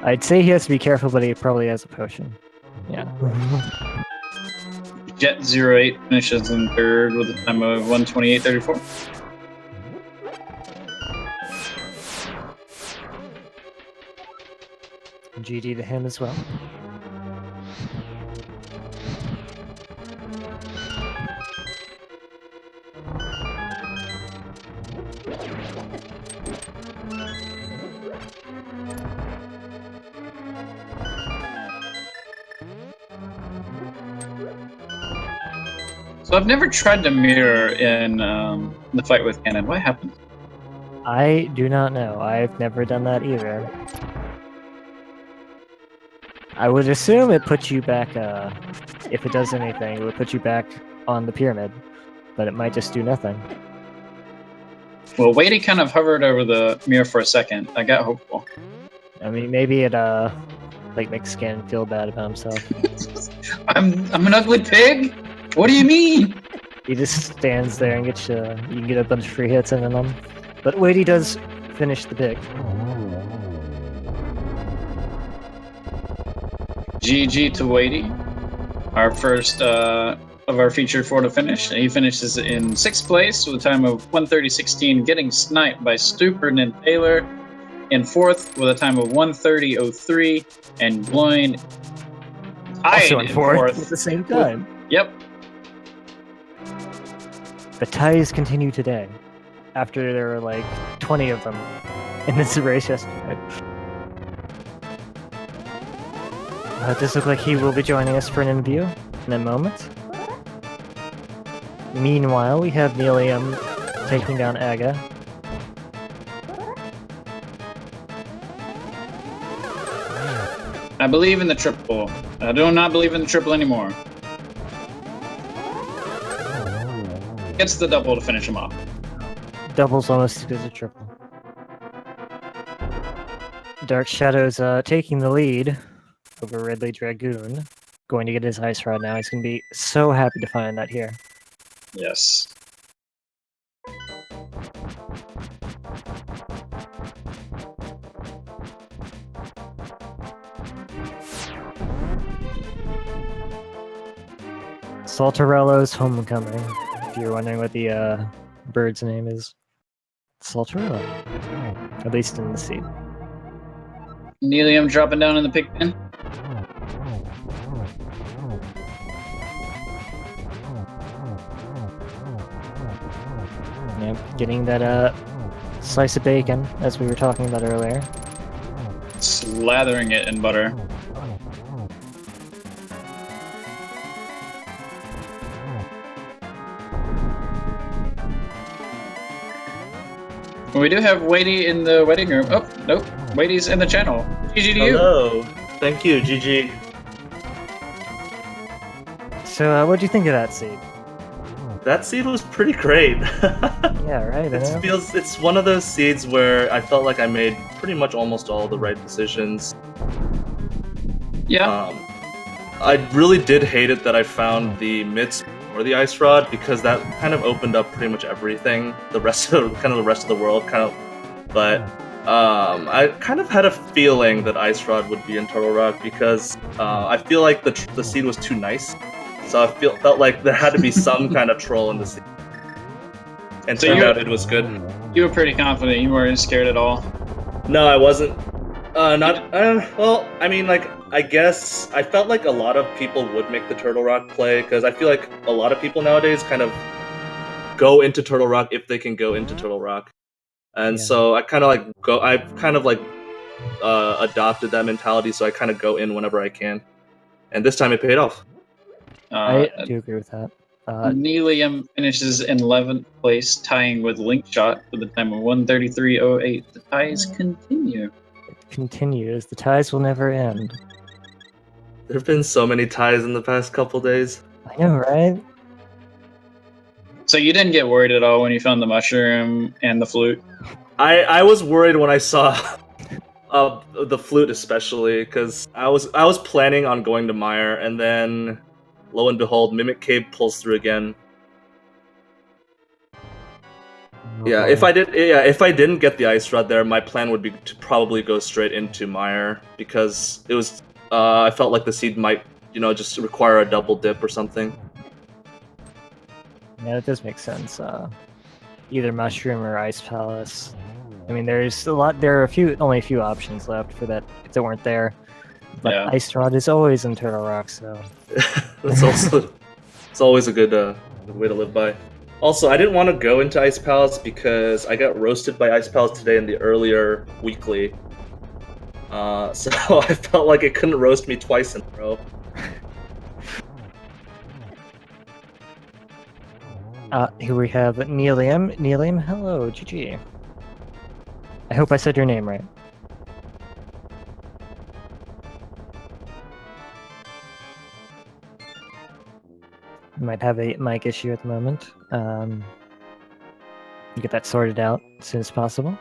S1: I'd say he has to be careful, but he probably has a potion. Yeah.
S2: Jet08 finishes in third with a time of 1:28.34.
S1: GG to him as well.
S2: So I've never tried to mirror in the fight with Ganon. What happened?
S1: I do not know. I've never done that either. I would assume it puts you back, if it does anything, it would put you back on the pyramid, but it might just do nothing.
S2: Well, Weighty kind of hovered over the mirror for a second. I got hopeful.
S1: I mean, maybe it, like, makes Ganon feel bad about himself.
S2: I'm an ugly pig? What do you mean?
S1: He just stands there and gets you can get a bunch of free hits in on him. But Weighty does finish the pick.
S2: GG to Weighty, our first of our featured four to finish. He finishes in 6th place with a time of 1:30.16, getting sniped by Stupid and Taylor. in fourth with a time of 1:30.03, and Gloin tied
S1: Also in
S2: in
S1: fourth at the same time.
S2: Yep.
S1: The ties continue today, after there were like 20 of them in this race yesterday. It does look like he will be joining us for an interview in a moment. Meanwhile, we have Nealliam taking down Aga.
S2: I believe in the triple. I do not believe in the triple anymore. Gets the double to finish him off.
S1: Double's almost as good as a triple. Dark Shadows taking the lead over RidleyDragon. Going to get his ice rod now. He's going to be so happy to find that here.
S2: Yes.
S1: Saltarello's Homecoming. If you're wondering what the bird's name is. Saltarello. At least in the seed.
S2: Nealliam dropping down in the pig pen.
S1: Yep, getting that slice of bacon, as we were talking about earlier.
S2: Slathering it in butter. We do have Weighty in the waiting room. Oh, nope. Weighty's in the channel. GG to you.
S3: Hello. Thank you, GG.
S1: So, what'd you think of that seed?
S3: That seed was pretty great.
S1: Yeah, right.
S3: It's one of those seeds where I felt like I made pretty much almost all the right decisions.
S2: Yeah.
S3: I really did hate it that I found the mitts or the ice rod, because that kind of opened up pretty much everything. The rest of the world but I kind of had a feeling that ice rod would be in Turtle Rock, because I feel like the seed was too nice. So I felt like there had to be some kind of troll in the seed. And so turned out it was good.
S2: You were pretty confident. You weren't scared at all.
S3: No, I wasn't. Well, I mean, like, I guess I felt like a lot of people would make the Turtle Rock play, because I feel like a lot of people nowadays kind of go into Turtle Rock if they can go into Turtle Rock. And so I kind of adopted that mentality, so I kind of go in whenever I can. And this time it paid off.
S1: I do agree with that.
S2: Nealliam finishes in 11th place, tying with Linkshot with a time of 1:33.08. The ties continue.
S1: It continues. The ties will never end.
S3: There have been so many ties in the past couple days.
S1: I know, right?
S2: So you didn't get worried at all when you found the mushroom and the flute?
S3: I was worried when I saw the flute, especially, because I was planning on going to Meyer, and then lo and behold, Mimic Cave pulls through again. Yeah, if I didn't get the ice rod there, my plan would be to probably go straight into Meyer, because it was I felt like the seed might, just require a double dip or something.
S1: Yeah, it does make sense. Either mushroom or ice palace. I mean, there's a lot. There are only a few options left for that if they weren't there. But ice rod is always in Turtle Rock, so
S3: it's always a good way to live by. Also, I didn't want to go into Ice Palace because I got roasted by Ice Palace today in the earlier weekly. So I felt like it couldn't roast me twice in a row.
S1: Here we have Nealliam. Nealliam, hello, GG. I hope I said your name right. Might have a mic issue at the moment. Get that sorted out as soon as possible.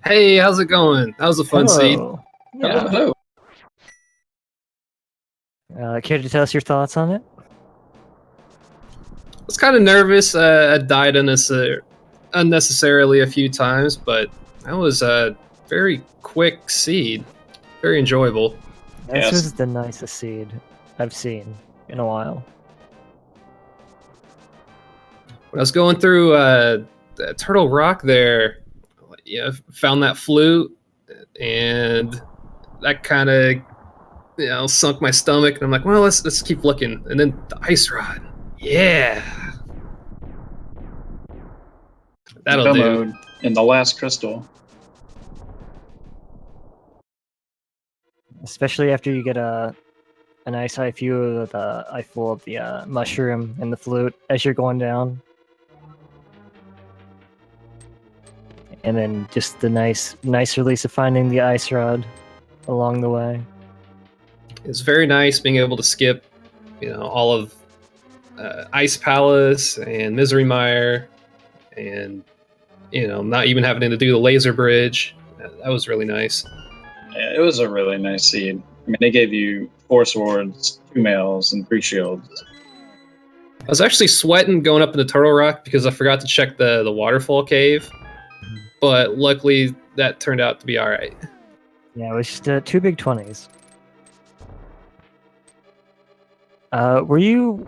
S4: Hey, how's it going? That was a fun seed.
S1: Yeah.
S2: Hello.
S1: Care to tell us your thoughts on it?
S4: I was kind of nervous. I died unnecessarily a few times, but that was a very quick seed. Very enjoyable.
S1: This was the nicest seed I've seen in a while.
S4: When I was going through Turtle Rock there, yeah, found that flute, and that kind of sunk my stomach. And I'm like, well, let's keep looking. And then the ice rod, yeah, that'll do.
S2: Mode in the last crystal.
S1: Especially after you get a nice eye view of the eye full of the mushroom and the flute as you're going down. And then just the nice release of finding the ice rod along the way.
S4: It's very nice being able to skip, all of Ice Palace and Misery Mire, and not even having to do the laser bridge. That was really nice.
S2: Yeah, it was a really nice seed. I mean, they gave you 4 swords, 2 mails, and 3 shields.
S4: I was actually sweating going up into Turtle Rock because I forgot to check the waterfall cave, but luckily that turned out to be all right.
S1: Yeah, it was just 2 big 20s. Were you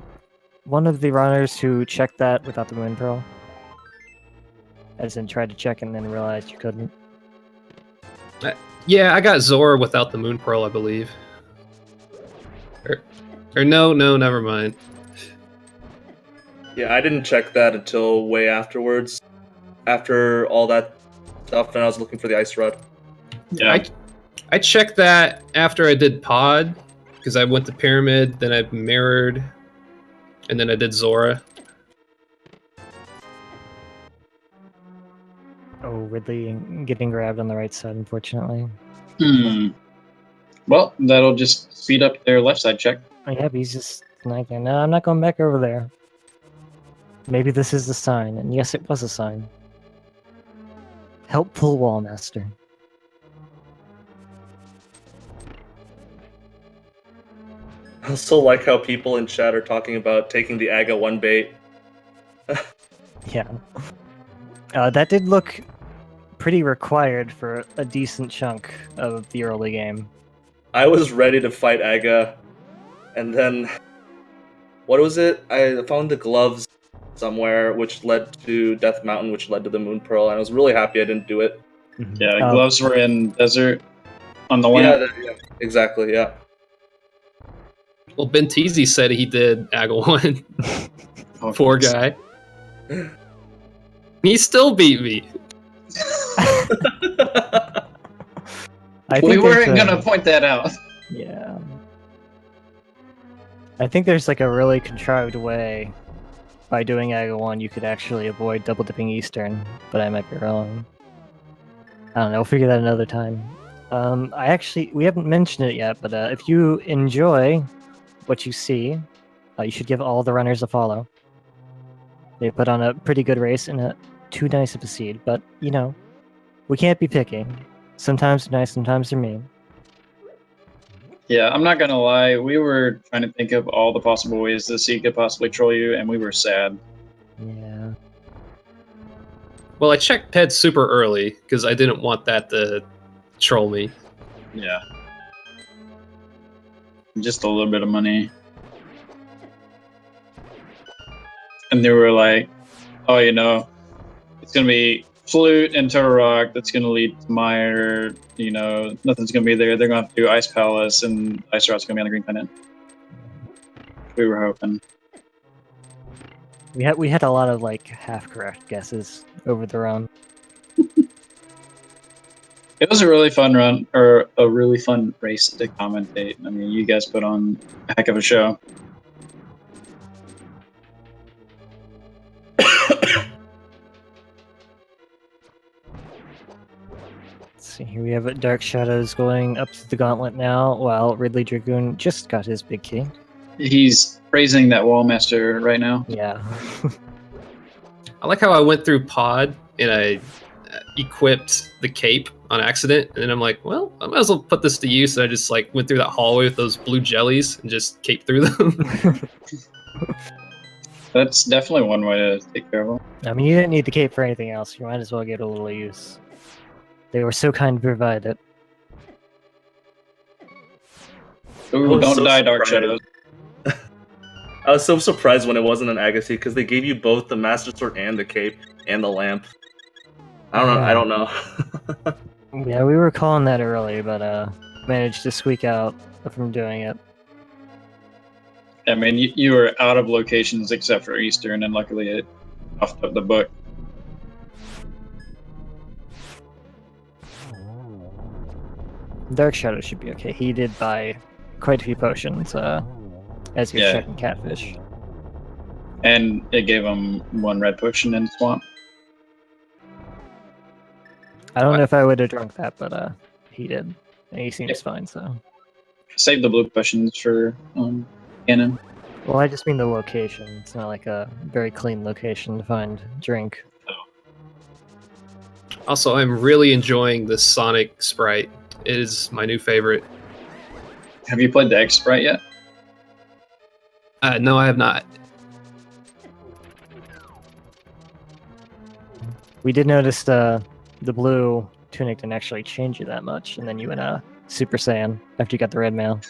S1: one of the runners who checked that without the Moon Pearl? As in tried to check and then realized you couldn't?
S4: Yeah, I got Zora without the Moon Pearl, I believe. Or no, never mind.
S3: Yeah, I didn't check that until way afterwards. After all that stuff, and I was looking for the ice rod.
S2: Yeah.
S4: I checked that after I did Pod, because I went to Pyramid, then I mirrored, and then I did Zora.
S1: Oh, Ridley getting grabbed on the right side, unfortunately.
S2: Well, that'll just speed up their left side check.
S1: Oh, yeah, but he's just like, no, I'm not going back over there. Maybe this is the sign, and yes, it was a sign. Helpful wall master.
S3: I still like how people in chat are talking about taking the Aga 1 bait.
S1: Yeah. That did look pretty required for a decent chunk of the early game.
S3: I was ready to fight Aga, and then... What was it? I found the gloves somewhere, which led to Death Mountain, which led to the Moon Pearl, and I was really happy I didn't do it.
S2: Yeah, gloves were in desert on the lamp.
S3: Yeah, exactly, yeah.
S4: Well, Ben Teasy said he did Aga 1. Poor guy. He still beat me.
S2: We weren't going to point that out.
S1: Yeah. I think there's like a really contrived way by doing Aga 1 you could actually avoid double dipping Eastern, but I might be wrong. I don't know, we'll figure that another time. We haven't mentioned it yet, but if you enjoy what you see, you should give all the runners a follow. They put on a pretty good race and too nice of a seed, but we can't be picky. Sometimes they're nice, sometimes they're mean.
S2: Yeah, I'm not gonna lie. We were trying to think of all the possible ways the seed could possibly troll you, and we were sad.
S1: Yeah.
S4: Well, I checked Ped super early because I didn't want that to troll me.
S2: Yeah. Just a little bit of money. And they were like, oh, it's gonna be Flute and Turtle Rock, that's going to lead to Mire, nothing's going to be there. They're going to have to do Ice Palace, and Ice Rod's going to be on the green pennant. We were hoping.
S1: We had a lot of half correct guesses over the run.
S2: It was a really fun run, or a really fun race to commentate. I mean, you guys put on a heck of a show.
S1: See, here we have Dark Shadows going up to the gauntlet now, while RidleyDragon just got his big key.
S2: He's praising that Wallmaster right now.
S1: Yeah.
S4: I like how I went through Pod and I equipped the cape on accident, and then I'm like, well, I might as well put this to use. And I just went through that hallway with those blue jellies and just caped through them.
S2: That's definitely one way to take care of them.
S1: I mean, you didn't need the cape for anything else. You might as well get a little use. They were so kind to provide it.
S2: Ooh, don't die, Dark Shadows.
S3: I was so surprised when it wasn't an Agassi because they gave you both the Master Sword and the cape and the lamp. I don't know. I don't know.
S1: Yeah, we were calling that early, but managed to squeak out from doing it.
S2: I mean, you were out of locations except for Eastern, and luckily it puffed up the book.
S1: Dark Shadow should be okay. He did buy quite a few potions as your second catfish.
S2: And it gave him 1 red potion in Swamp.
S1: I don't know if I would have drunk that, but he did. And he seems fine, so.
S2: Save the blue potions for Ganon.
S1: Well, I just mean the location. It's not like a very clean location to find drink.
S4: Also, I'm really enjoying the Sonic sprite. It is my new favorite.
S2: Have you played the X sprite yet?
S4: No, I have not.
S1: We did notice the blue tunic didn't actually change you that much, and then you went Super Saiyan after you got the red mail.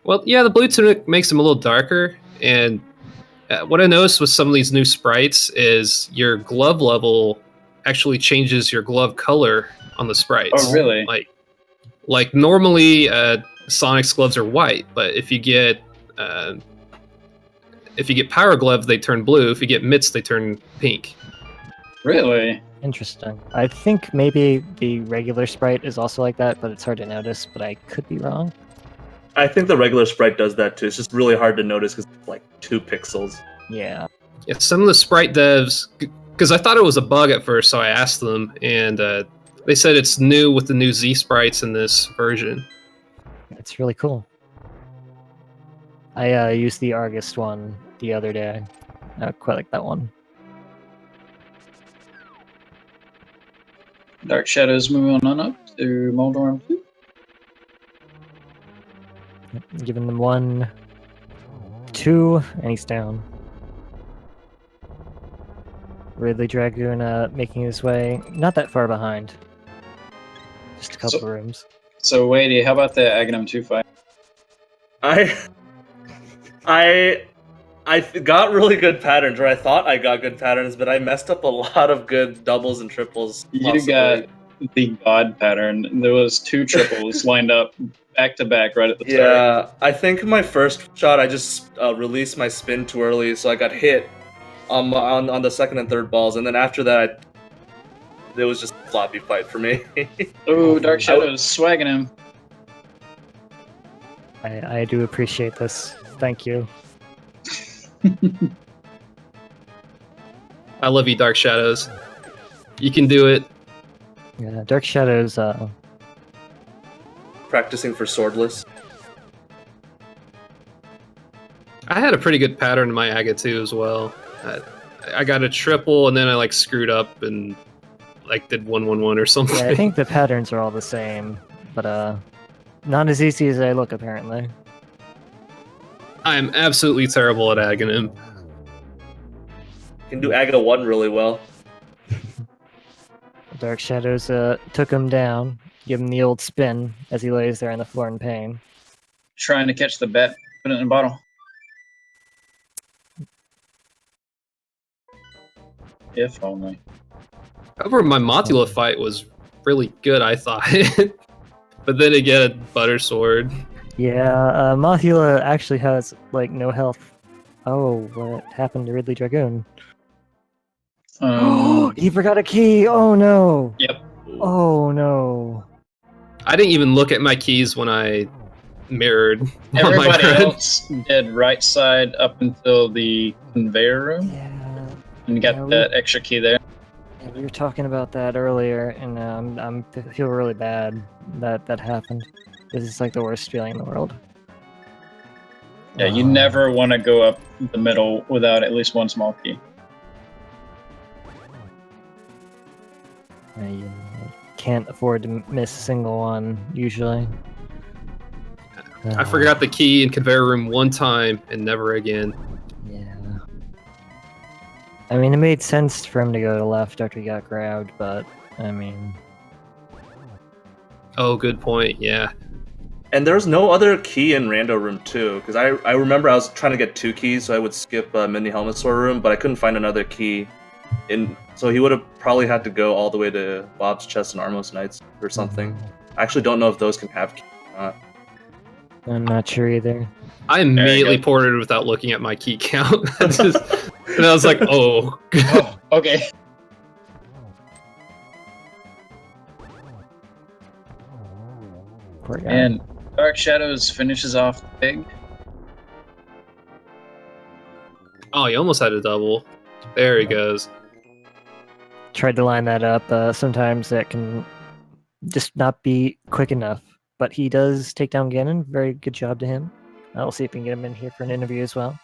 S4: Well, yeah, the blue tunic makes them a little darker, and what I noticed with some of these new sprites is your glove level actually changes your glove color on the sprites.
S2: Oh, really?
S4: Like normally, Sonic's gloves are white, but if you get power gloves, they turn blue. If you get mitts, they turn pink.
S2: Really?
S1: Interesting. I think maybe the regular sprite is also like that, but it's hard to notice, but I could be wrong.
S3: I think the regular sprite does that too. It's just really hard to notice because it's like 2 pixels.
S1: Yeah.
S4: Yeah, some of the sprite devs, because I thought it was a bug at first, so I asked them, and they said it's new with the new Z sprites in this version.
S1: It's really cool. I used the Argus one the other day. I quite like that one.
S2: Dark Shadows moving on up to Moldorm 2.
S1: Giving them 1, 2, and he's down. RidleyDragon making his way not that far behind. Just a couple of rooms.
S2: So, Weighty, how about the Aghanim 2 fight?
S3: I got really good patterns, or I thought I got good patterns, but I messed up a lot of good doubles and triples.
S2: You got the God pattern. There was 2 triples lined up back to back right at the start.
S3: Yeah, I think my first shot I just released my spin too early, so I got hit on the second and third balls, and then after that, it was just a floppy fight for me.
S2: Oh, Dark Shadows swagging him.
S1: I do appreciate this. Thank you.
S4: I love you, Dark Shadows. You can do it.
S1: Yeah, Dark Shadows.
S3: Practicing for swordless.
S4: I had a pretty good pattern in my Aga too as well. I got a triple and then I screwed up and did 1-1-1 or something.
S1: Yeah, I think the patterns are all the same, but not as easy as they look apparently.
S4: I am absolutely terrible at Aghanim.
S3: Can do Aga 1 really well.
S1: Dark Shadows took him down, give him the old spin as he lays there on the floor in pain.
S2: Trying to catch the bet, put it in a bottle. If only.
S4: However, my Mothula fight was really good, I thought. But then again, Butter Sword.
S1: Yeah, Mothula actually has no health. Oh, what happened to RidleyDragon? He forgot a key! Oh no!
S2: Yep.
S1: Oh no.
S4: I didn't even look at my keys when I mirrored.
S2: Everybody else did right side up until the conveyor room.
S1: Yeah.
S2: And got that extra key there.
S1: Yeah, we were talking about that earlier, and I feel really bad that happened. This is the worst feeling in the world.
S2: Yeah, you never want to go up the middle without at least one small key.
S1: You can't afford to miss a single one, usually.
S4: I forgot the key in conveyor room one time and never again.
S1: Yeah. I mean, it made sense for him to go to left after he got grabbed, but, I mean...
S4: Oh, good point, yeah.
S3: And there's no other key in Rando Room 2, because I remember I was trying to get 2 keys, so I would skip Mini Helmet Sword Room, but I couldn't find another key. So he would have probably had to go all the way to Bob's Chest and Armos Knights or something. I actually don't know if those can have keys or not.
S1: I'm not sure either.
S4: I immediately ported without looking at my key count. And I was like, oh.
S2: Oh, okay.
S1: Poor guy.
S2: And Dark Shadows finishes off the pig.
S4: Oh, he almost had a double. There he goes.
S1: Tried to line that up. Sometimes that can just not be quick enough. But he does take down Ganon. Very good job to him. We'll see if we can get him in here for an interview as well.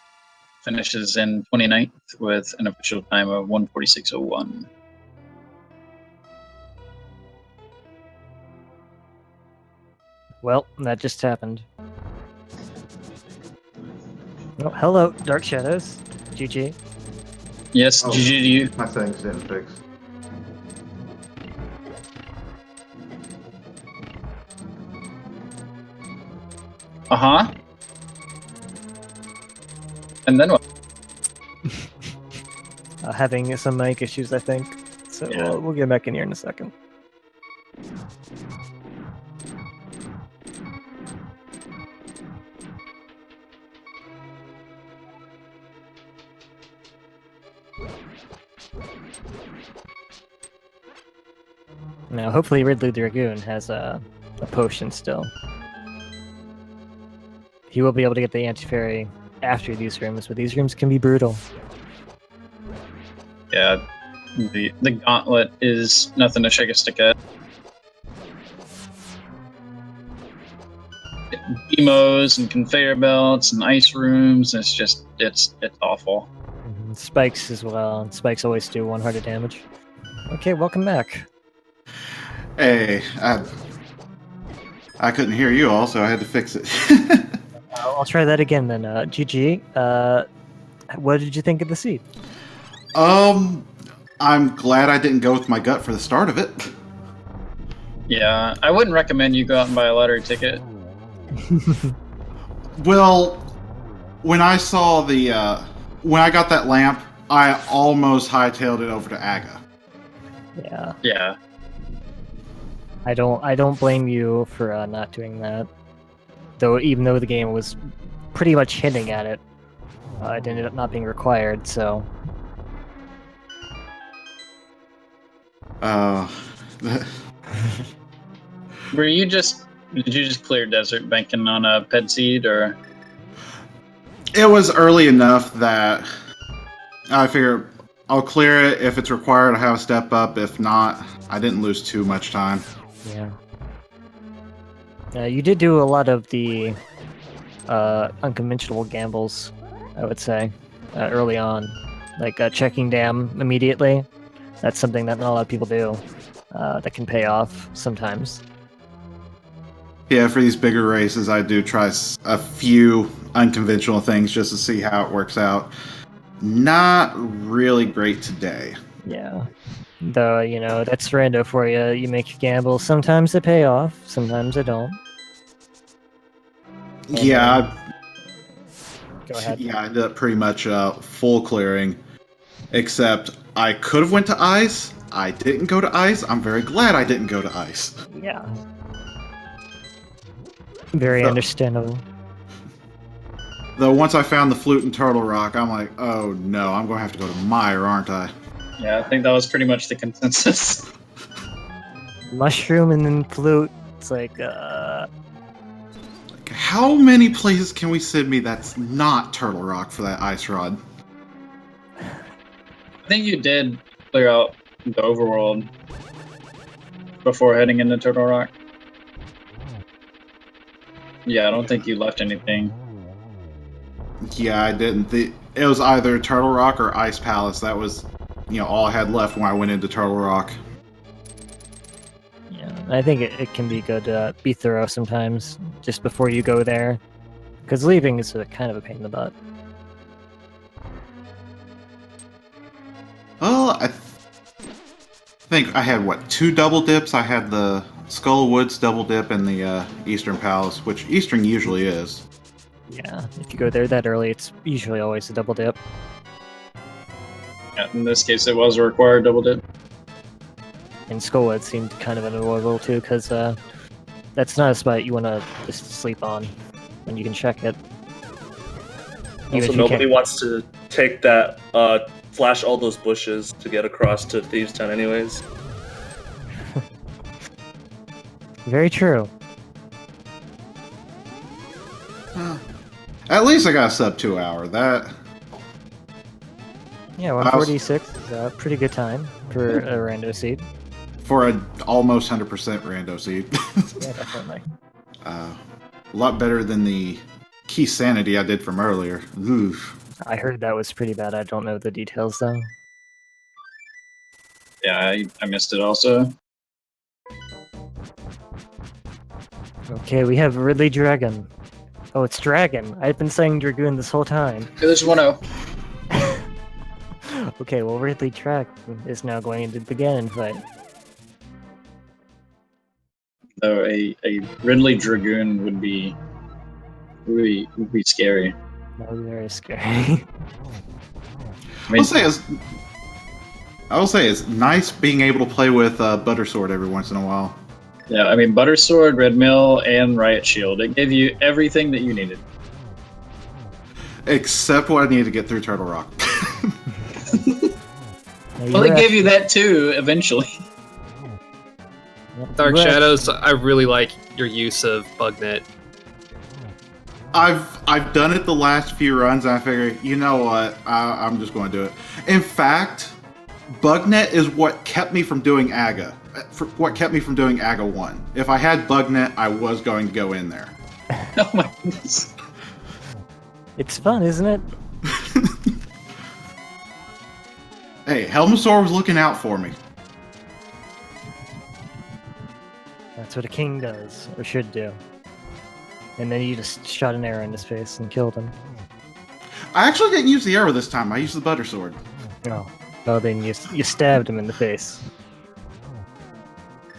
S2: Finishes in 29th with an official time of 1:46:01.
S1: Well, that just happened. Oh, hello, Dark Shadows. GG.
S2: Yes,
S5: Oh.
S2: GG to you.
S5: My settings didn't fix.
S2: Uh-huh. And then what?
S1: Having some mic issues, I think. So
S2: Yeah.
S1: we'll get back in here in a second. Now, hopefully RidleyDragon has a potion still. He will be able to get the anti-fairy after these rooms, but these rooms can be brutal.
S2: Yeah, the gauntlet is nothing to shake a stick at. Demos and conveyor belts and ice rooms. It's just it's awful.
S1: Spikes as well. Spikes always do 100 damage. Okay, welcome back.
S6: Hey, I couldn't hear you all, so I had to fix it.
S1: I'll try that again then. GG. What did you think of the seed?
S6: I'm glad I didn't go with my gut for the start of it.
S2: Yeah, I wouldn't recommend you go out and buy a lottery ticket.
S6: Well, when I saw when I got that lamp, I almost hightailed it over to Aga.
S1: Yeah.
S2: Yeah.
S1: I don't blame you for not doing that. Even though the game was pretty much hinting at it, it ended up not being required. So.
S2: Did you just clear desert banking on a ped seed, or?
S6: It was early enough that I figured I'll clear it. If it's required, I'll have a step up. If not, I didn't lose too much time.
S1: Yeah. You did do a lot of the unconventional gambles, I would say, early on. Like checking dam immediately. That's something that not a lot of people do. That can pay off sometimes.
S6: Yeah, for these bigger races, I do try a few unconventional things just to see how it works out. Not really great today.
S1: Yeah. Though, that's rando for you. You make your gamble. Sometimes they pay off, sometimes they don't.
S6: Yeah.
S1: Go ahead.
S6: Yeah, I ended up pretty much full clearing. Except I could have went to ice. I didn't go to ice. I'm very glad I didn't go to ice.
S1: Yeah. Very understandable.
S6: Though once I found the flute and turtle rock, I'm like, oh no, I'm going to have to go to Mire, aren't I?
S2: Yeah, I think that was pretty much the consensus.
S1: Mushroom and then flute. It's like,
S6: How many places can we send me that's not Turtle Rock for that ice rod?
S2: I think you did clear out the overworld before heading into Turtle Rock. Yeah, I don't think you left anything.
S6: Yeah, I didn't. It was either Turtle Rock or Ice Palace. That was, all I had left when I went into Turtle Rock.
S1: yeah, I think it can be good to be thorough sometimes, just before you go there. Because leaving is kind of a pain in the butt.
S6: Well, I think I had, 2 double dips? I had the Skull Woods double dip in the Eastern Palace, which Eastern usually is.
S1: Yeah, if you go there that early, it's usually always a double dip.
S2: Yeah, in this case, it was a required double dip.
S1: And Skullwood seemed kind of unavoidable too, because that's not a spot you want to just sleep on when you can check it. Even
S3: Also,
S1: if you
S3: nobody
S1: can't-
S3: wants to take that, flash all those bushes to get across to Thieves' Town anyways.
S1: Very true.
S6: At least I got a sub 2 hour. That
S1: Yeah, 146 is a pretty good time for a rando seed.
S6: for a almost 100% rando seed.
S1: Yeah, definitely.
S6: A lot better than the key sanity I did from earlier. Oof.
S1: I heard that was pretty bad. I don't know the details though.
S2: Yeah, I missed it also.
S1: Okay, we have RidleyDragon. Oh, it's Dragon. I've been saying Dragoon this whole time.
S2: Okay, there's 1-0.
S1: Okay, well, RidleyDragon is now going into the Ganon fight.
S2: So a Ridley Dragoon would be scary.
S1: That was very scary.
S2: I mean,
S6: I will say it's nice being able to play with Buttersword every once in a while.
S2: yeah, I mean, Butter Sword, Red Mill, and Riot Shield. It gave you everything that you needed.
S6: Except what I needed to get through Turtle Rock.
S2: Well, it gave you that too, eventually.
S4: Dark Shadows, I really like your use of Bugnet.
S6: I've done it the last few runs, and I figure, you know what, I'm just going to do it. In fact, Bugnet is what kept me from doing AGA. What kept me from doing AGA 1. If I had Bugnet, I was going to go in there.
S2: Oh my goodness.
S1: It's fun, isn't it?
S6: Hey, Helmasaur was looking out for me.
S1: That's what a king does, or should do. And then you just shot an arrow in his face and killed him.
S6: I actually didn't use the arrow this time. I used the Butter Sword.
S1: Oh, then you stabbed him in the face.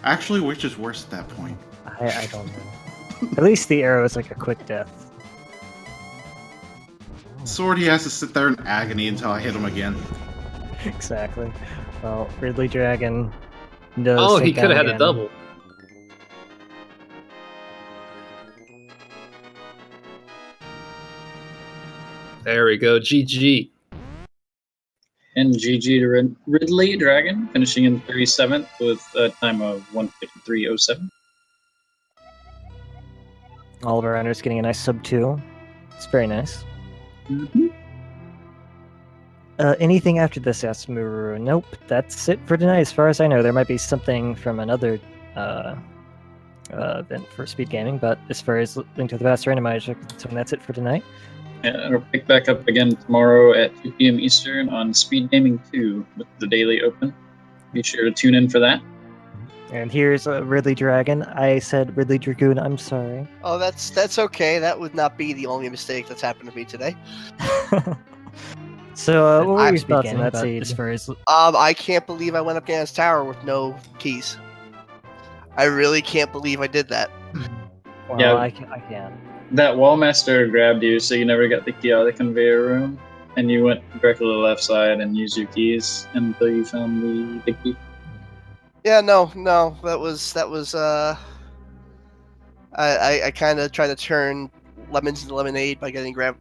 S6: Actually, which is worse at that point?
S1: I don't know. At least the arrow is like a quick death.
S6: Sword, he has to sit there in agony until I hit him again.
S1: Exactly. Well, RidleyDragon does.
S4: Oh, he
S1: take
S4: could have
S1: down
S4: had a
S1: Ganon.
S4: double. There we go. GG.
S2: And GG to Ridley Dragon, finishing in 37th with a time of 1:53:07.
S1: All of our runners getting a nice sub 2. It's very nice.
S2: Mm-hmm.
S1: Anything after this, asked Muru? Nope, that's it for tonight. As far as I know, there might be something from another event for speed gaming, but as far as Link to the Past Randomizer, so that's it for tonight.
S2: Yeah, it'll pick back up again tomorrow at 2 p.m. Eastern on Speed Gaming 2 with the Daily Open. Be sure to tune in for that.
S1: And here's RidleyDragon. I said Ridley Dragoon. I'm sorry.
S5: Oh, that's okay. That would not be the only mistake that's happened to me today.
S1: So, what were
S5: I'm
S1: your thoughts on
S5: speaking
S1: that
S5: about
S1: seed as far as
S5: I can't believe I went up Ganon's tower with no keys. I really can't believe I did that.
S1: well,
S2: Yeah.
S1: I can.
S2: That Wallmaster grabbed you, so you never got the key out of the conveyor room, and you went directly to the left side and used your keys until you found the key.
S5: Yeah, no, that was I kind of tried to turn lemons into lemonade by getting grabbing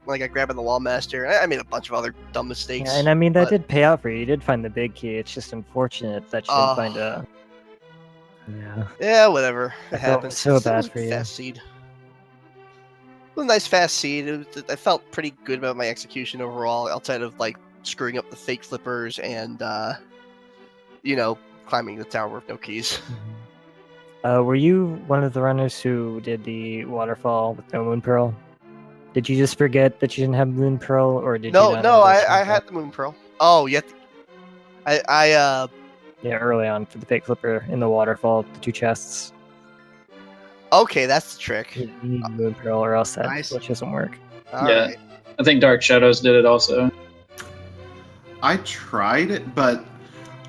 S5: the Wallmaster. I made a bunch of other dumb mistakes.
S1: Yeah, and I mean that
S5: but-
S1: did pay out for you. You did find the big key. It's just unfortunate that you didn't find a. Yeah.
S5: Yeah, whatever.
S1: I
S5: It
S1: felt
S5: happens.
S1: so
S5: It
S1: bad
S5: was a
S1: for you.
S5: Fast seed. It was a nice fast seed. I felt pretty good about my execution overall, outside of like screwing up the fake flippers and climbing the tower with no keys.
S1: Were you one of the runners who did the waterfall with no moon pearl? Did you just forget that you didn't have moon pearl, or did you?
S5: No,
S1: not
S5: no,
S1: understand
S5: I
S1: that?
S5: had the moon pearl. Oh, yeah.
S1: Yeah, early on for the fake flipper in the waterfall, the 2 chests.
S5: Okay, that's the trick.
S1: You need moon pearl, or else that
S5: Nice.
S1: glitch doesn't work.
S5: All
S2: Yeah.
S5: right.
S2: I think Dark Shadows did it also.
S6: I tried it, but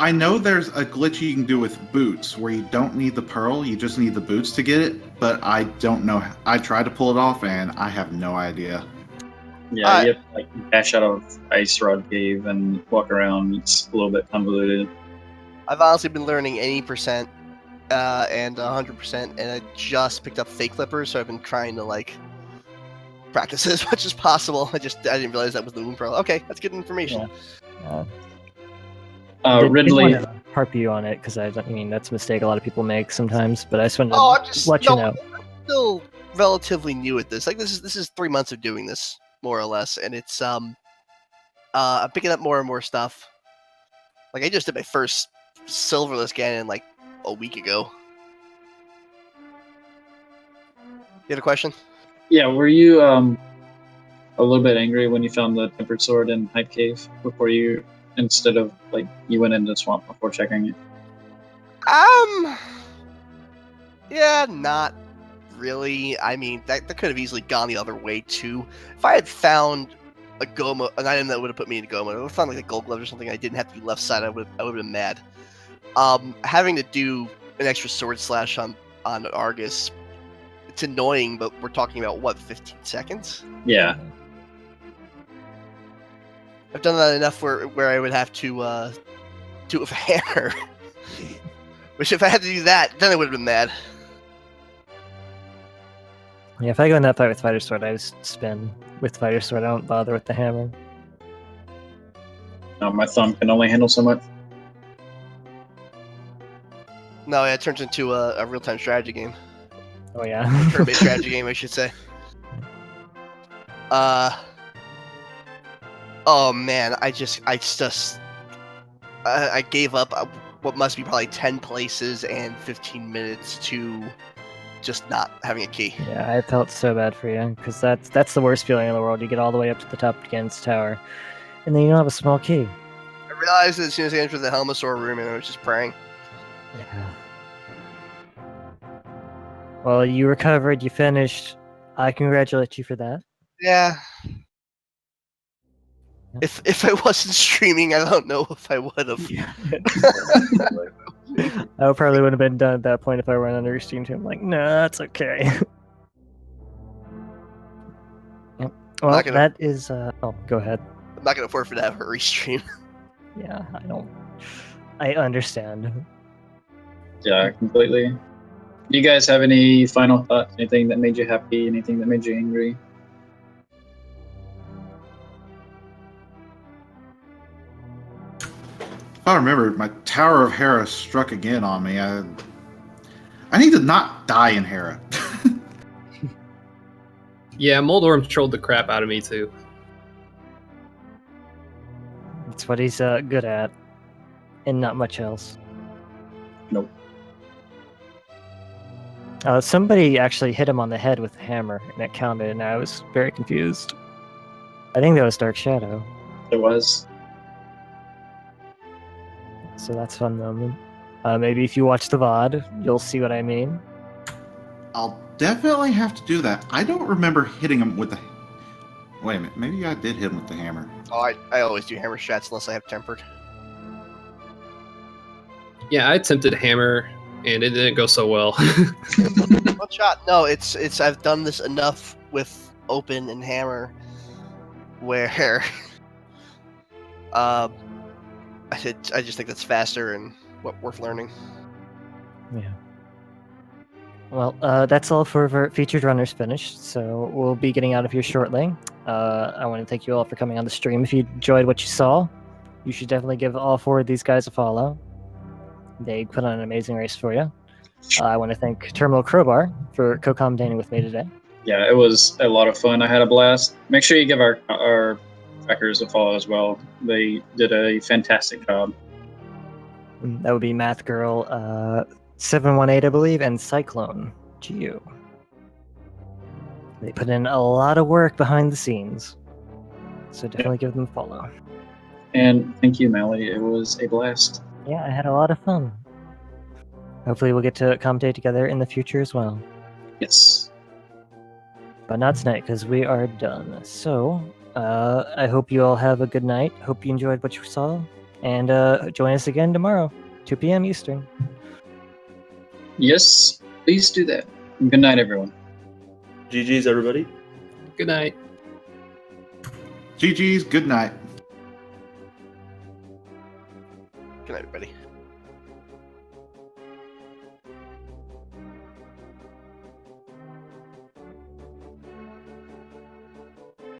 S6: I know there's a glitch you can do with boots where you don't need the pearl, you just need the boots to get it, but I don't know. I tried to pull it off and I have no idea.
S2: Yeah, you have to like dash out of Ice Rod Cave and walk around. It's a little bit convoluted.
S5: I've honestly been learning 80% and 100%, and I just picked up fake flippers, so I've been trying to like practice it as much as possible. I didn't realize that was the moon pearl. Okay, that's good information.
S1: Yeah.
S2: Ridley.
S1: Didn't want to harp you on it because I mean that's a mistake a lot of people make sometimes. But I just wanted
S5: I'm
S1: to let you know.
S5: I'm still relatively new at this. Like this is 3 months of doing this, more or less, and it's I'm picking up more and more stuff. Like I just did my first silverless Ganon like a week ago. You had a question?
S2: Yeah, were you a little bit angry when you found the tempered sword in Hype Cave before you, instead of like you went into the swamp before checking it?
S5: Yeah, not really. I mean, that could have easily gone the other way too. If I had found a Goma, an item that would have put me in Goma, I would have found like a gold glove or something. I didn't have to be left side. I would have been mad. Having to do an extra sword slash on Argus, it's annoying, but we're talking about what, 15 seconds?
S2: Yeah.
S5: I've done that enough where I would have to do it with a hammer. Which if I had to do that, then I would have been mad.
S1: Yeah, if I go in that fight with Fighter Sword, I just spin with Fighter Sword. I don't bother with the hammer.
S2: No, my thumb can only handle so much.
S5: No, yeah, it turns into a real-time strategy game.
S1: Oh yeah.
S5: Turn-based strategy game, I should say. Oh man, I gave up what must be probably 10 places and 15 minutes to just not having a key.
S1: Yeah, I felt so bad for you because that's the worst feeling in the world. You get all the way up to the top of Ganon's tower, and then you don't have a small key.
S5: I realized it as soon as I entered the Helmasaur room, and I was just praying.
S1: Yeah. Well, you recovered. You finished. I congratulate you for that.
S5: Yeah. If I wasn't streaming, I don't know if I would have.
S1: Yeah. I probably would have been done at that point if I weren't under your stream too. I'm like, no, that's okay. Yep. Well, that is. Oh, go ahead.
S5: I'm not gonna forfeit to have a restream.
S1: Yeah, I understand.
S2: Yeah, completely. Do you guys have any final thoughts? Anything that made you happy? Anything that made you angry?
S6: If I remember, my Tower of Hera struck again on me. I need to not die in Hera.
S4: Yeah, Moldorm trolled the crap out of me too.
S1: That's what he's good at, and not much else.
S2: Nope.
S1: Somebody actually hit him on the head with a hammer, and it counted, and I was very confused. I think that was Dark Shadow.
S2: It was.
S1: So that's a fun moment. Maybe if you watch the VOD, you'll see what I mean.
S6: I'll definitely have to do that. I don't remember hitting him with the... Wait a minute, maybe I did hit him with the hammer.
S5: Oh, I always do hammer strats unless I have tempered.
S4: Yeah, I attempted hammer, and it didn't go so well.
S5: One shot. No, it's I've done this enough with open and hammer where I just think that's faster and worth learning.
S1: Yeah. Well, that's all for featured runners finished, so we'll be getting out of here shortly. I want to thank you all for coming on the stream. If you enjoyed what you saw, you should definitely give all 4 of these guys a follow. They put on an amazing race for you. I want to thank Terminal Crowbar for co-commentating with me today.
S2: Yeah, it was a lot of fun. I had a blast. Make sure you give our trackers a follow as well. They did a fantastic job.
S1: That would be Math Girl 718, I believe, and Cyclone GU. They put in a lot of work behind the scenes, so definitely give them a follow.
S2: And thank you, Mally. It was a blast.
S1: Yeah, I had a lot of fun. Hopefully we'll get to commentate together in the future as well.
S2: Yes.
S1: But not tonight, because we are done. So, I hope you all have a good night. Hope you enjoyed what you saw. And join us again tomorrow, 2 p.m. Eastern.
S2: Yes, please do that. Good night, everyone.
S3: GG's, everybody.
S4: Good night.
S6: GG's, good night.
S5: Good night, everybody.